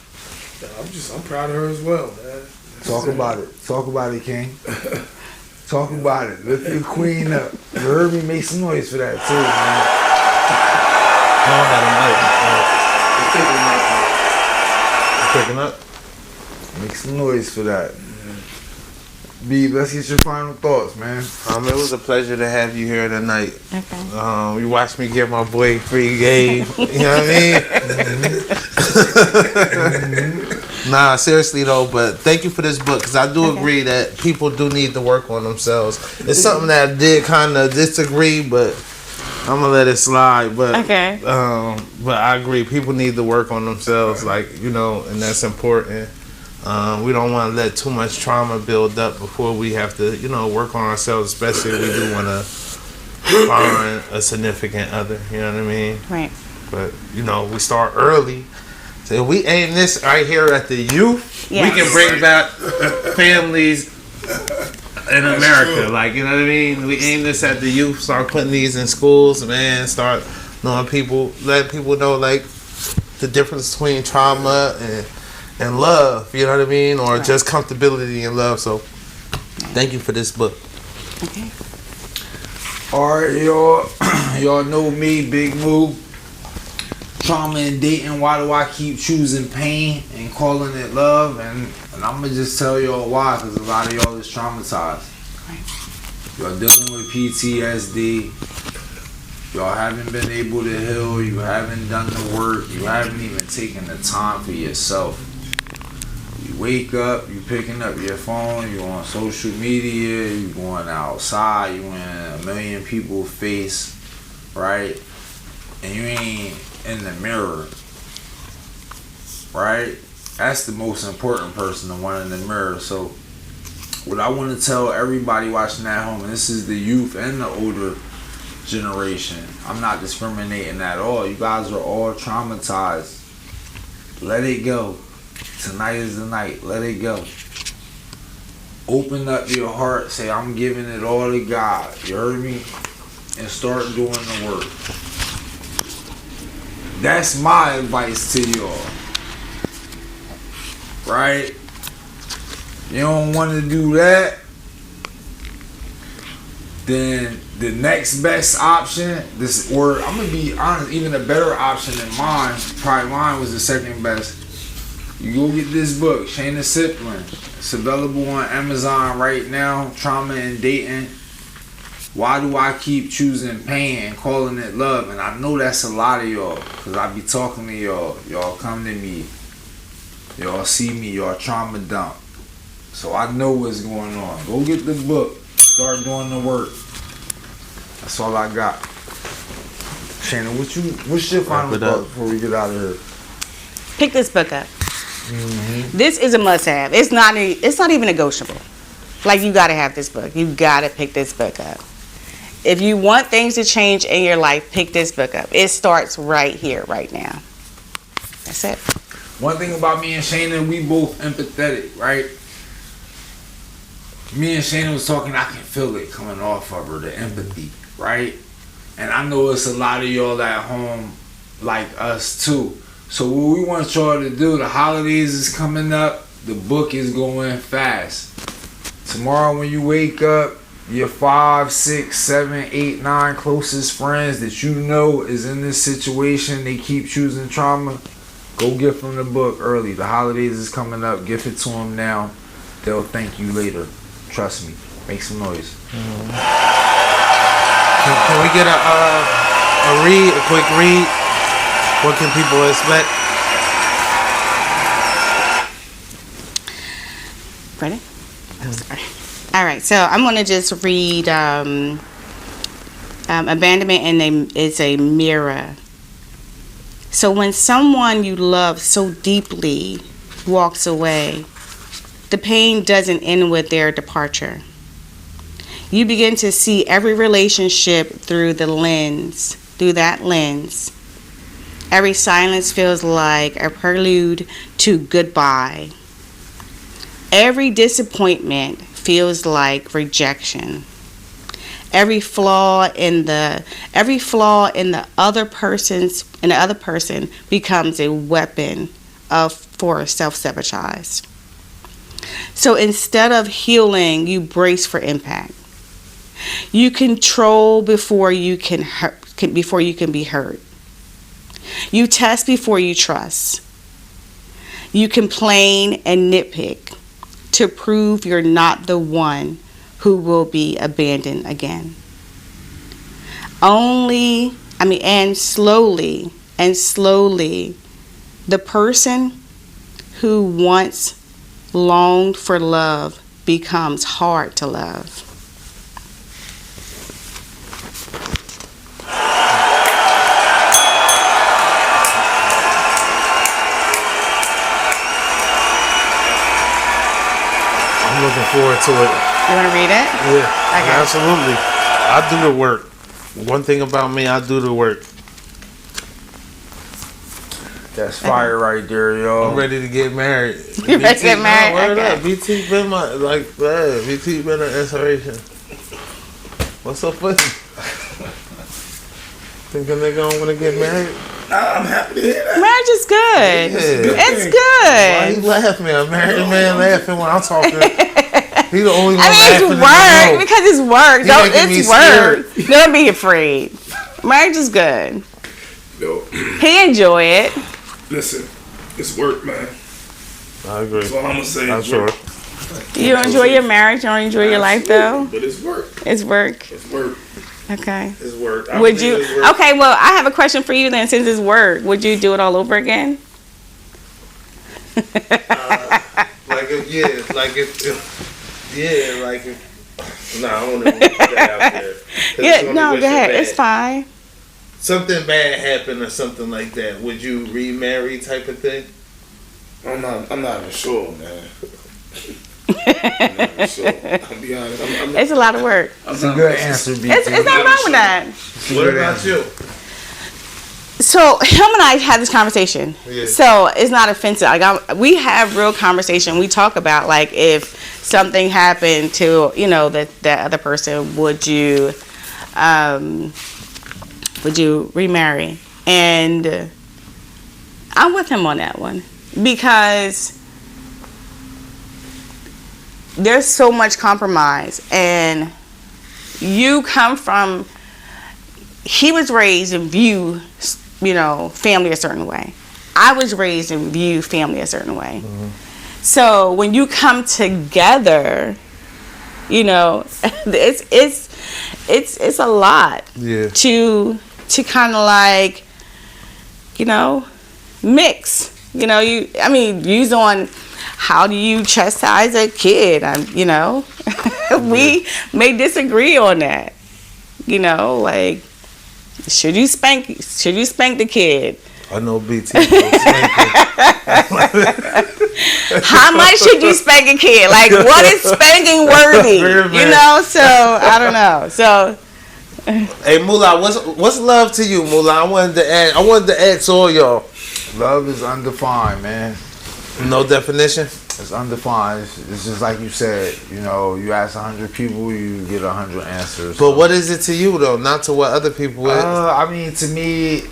I'm proud of her as well, man. Talk about it. Talk about it, King. Talk about it. Lift your queen up. You heard me make some noise for that too, man. Picking up. Make some noise for that. B, let's get your final thoughts, man. It was a pleasure to have you here tonight. Okay. You watched me give my boy free game. You know what I mean? Nah, seriously though, but thank you for this book, because I do agree that people do need to work on themselves. It's something that I did kind of disagree, but I'm gonna let it slide. But but I agree, people need to work on themselves, and that's important. We don't want to let too much trauma build up before we have to, work on ourselves, especially if we do want to find a significant other. You know what I mean? Right. But you know, we start early. So if we aim this right here at the youth, Yes. we can bring back families in America. true. Like, you know what I mean? We aim this at the youth, start putting these in schools, man, start knowing people, let people know like the difference between trauma and love, you know what I mean? Or just comfortability and love. So thank you for this book. Okay. Alright, y'all know me, Big Moo. Trauma and dating, why do I keep choosing pain and calling it love? And I'm gonna just tell y'all why, because a lot of y'all is traumatized. Y'all dealing with PTSD. Y'all haven't been able to heal. You haven't done the work. You haven't even taken the time for yourself. You wake up, you picking up your phone, you on social media, you going outside, you in a million people's face, right? And you ain't in the mirror, right? That's the most important person, the one in the mirror. So what I want to tell everybody watching at home, and this is the youth and the older generation, I'm not discriminating at all. You guys are all traumatized. Let it go. Tonight is the night. Let it go. Open up your heart. Say, I'm giving it all to God. You heard me? And start doing the work. That's my advice to y'all. Right? You don't want to do that, then the next best option, or I'm gonna be honest, even a better option than mine, probably mine was the second best. You go get this book, Shana Siplin. It's available on Amazon right now. Trauma and Dating. Why do I keep choosing pain and calling it love? And I know that's a lot of y'all, because I be talking to y'all. Y'all come to me. Y'all see me. Y'all trauma dump. So I know what's going on. Go get the book. Start doing the work. That's all I got. Shannon, what's your final thought before we get out of here? Pick this book up. This is a must-have. It's not even negotiable. Like, you got to have this book. You got to pick this book up. If you want things to change in your life, pick this book up. It starts right here, right now. That's it. One thing about me and Shana, we both empathetic, right? Me and Shana was talking, I can feel it coming off of her, the empathy, right? And I know it's a lot of y'all at home like us too. So what we want y'all to do, the holidays is coming up, the book is going fast. Tomorrow when you wake up, your 5, 6, 7, 8, 9 closest friends that you know is in this situation, they keep choosing trauma, go gift them the book early. The holidays is coming up, gift it to them now. They'll thank you later. Trust me. Make some noise. Can we get a quick read? What can people expect? Ready? I'm sorry. All right, so I'm going to just read Abandonment, and it's a mirror. So when someone you love so deeply walks away, the pain doesn't end with their departure. You begin to see every relationship through that lens. Every silence feels like a prelude to goodbye. Every disappointment feels like rejection. Every flaw in the other person becomes a weapon for self-sabotage. So instead of healing, you brace for impact. You control before you can be hurt. You test before you trust. You complain and nitpick to prove you're not the one who will be abandoned again. And slowly, the person who once longed for love becomes hard to love. I'm looking forward to it. You want to read it? Yeah, Okay. absolutely. I do the work. One thing about me, I do the work. That's fire right there, yo. I'm ready to get married. You ready to get married? Word Okay. up. BT been BT been an inspiration. What's so funny? Think a nigga don't want to get married? I'm happy to hear that. Marriage is good. Yeah. It's Why good. you laughing? A married man laughing when I'm talking. He the only one I mean, it's laughing in the work room. because it's work. He Don't, making me it's work. Don't be afraid. Marriage is good. Yo, He enjoy it. listen, it's work, man. I agree. That's all I'm gonna say. I'm It's sure. work. You don't enjoy your marriage. You don't enjoy your life though. But it's work. It's work. It's work. Okay. It's work. Would you? Okay. Well, I have a question for you then. Since it's work, would you do it all over again? No, I don't want to put that out there. 'Cause it's Yeah. gonna No. be Go ahead. bad. It's fine. Something bad happened or something like that. Would you remarry type of thing? I'm not even sure, man. I'm not even sure. I'll be honest. I'm It's a lot of work. That's a good answer, BT. It's nothing wrong with that. What about you? So him and I had this conversation. Yeah. So it's not offensive. We have real conversation. We talk about like if something happened to that other person, would you remarry? And I'm with him on that one because there's so much compromise, and you come from. He was raised and view, family a certain way. I was raised and view family a certain way. Mm-hmm. So when you come together, it's a lot. Yeah. To kind of like, mix. Views on how do you chastise a kid. We may disagree on that. Like. Should you spank the kid? I know BT. How much should you spank a kid? Like, what is spanking worthy? So I don't know. So, hey Moolah, what's love to you, Moolah? I wanted to ask all y'all. Love is undefined, man. No definition. It's undefined. It's just like you said. You ask 100 people, you get 100 answers. But what is it to you though? Not to what other people is. To me,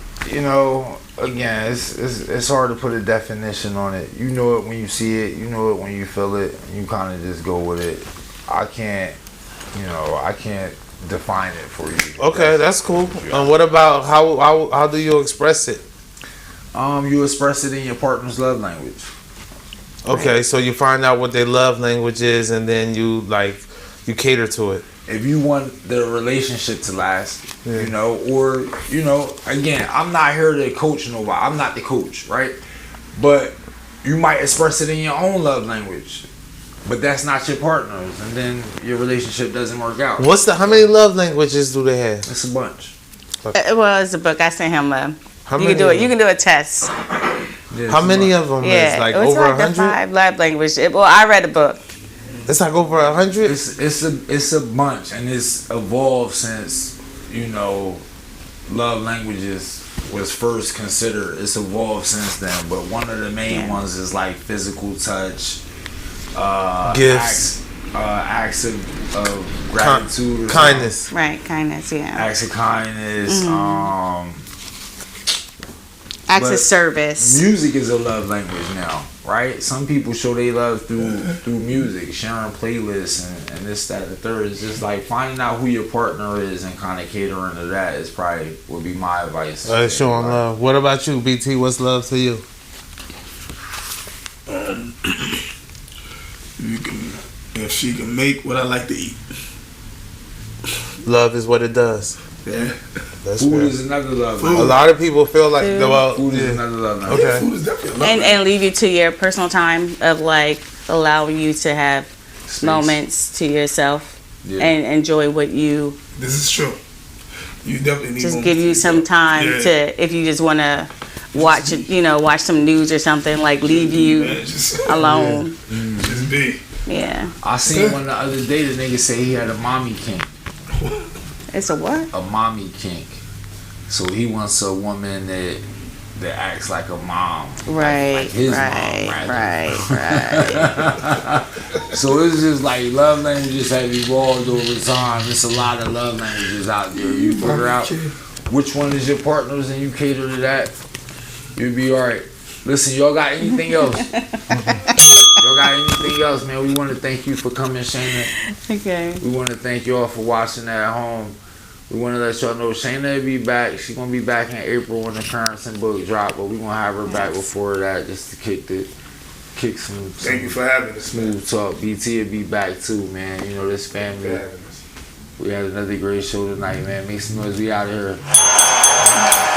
again, it's hard to put a definition on it. You know it when you see it. You know it when you feel it. You kind of just go with it. I can't define it for you. Okay, that's cool. What about how do you express it? You express it in your partner's love language. Okay, so you find out what their love language is, and then you cater to it. If you want the relationship to last, Yeah. again, I'm not here to coach nobody. I'm not the coach, right? But you might express it in your own love language, but that's not your partner's, and then your relationship doesn't work out. How many love languages do they have? It's a bunch. it was a book. I sent him How you many can do of it. You can do a test. Yeah, How many of them is like it was over like the 100? 5 love language. I read a book. It's like over 100. It's a bunch, and it's evolved since love languages was first considered. It's evolved since then, but one of the main ones is like physical touch, gifts, acts of gratitude, kindness. Right, kindness. Yeah. acts of kindness. Acts but of service. Music is a love language now, right? Some people show they love through music, sharing playlists and this, that, and the third. It's just like finding out who your partner is and kind of catering to that is probably would be my advice. Showing love. What about you, BT? What's love to you? If she can make what I like to eat. Love is what it does. Yeah. That's Food fair. is another love Food. A language. lot of people feel like Food is another love language. Okay. Food is definitely a love And leave you to your personal time of like allowing you to have Space. moments to yourself and enjoy what you This is true. You definitely need just moments give you to some yourself. time Yeah. to, if you just want to watch watch some news or something, like leave you Man, just alone. Just be. Yeah. I seen one the other day. The nigga say he had a mommy king. It's a what? A mommy kink. So he wants a woman that acts like a mom. Right. Like his right. mom, Right. So it's just like love languages have evolved over time. There's a lot of love languages out there. You figure out which one is your partner's and you cater to that, you'll be alright. Listen, y'all got anything else? Y'all got anything else, man? We want to thank you for coming, Shana. Okay. We want to thank y'all for watching at home. We want to let y'all know Shana will be back. She's going to be back in April when the Parents and Book drop, but we're going to have her back before that just to kick some Thank you for having us, man. smooth talk. BT will be back too, man. You know, this family. We had another great show tonight, man. Make some noise. We out of here.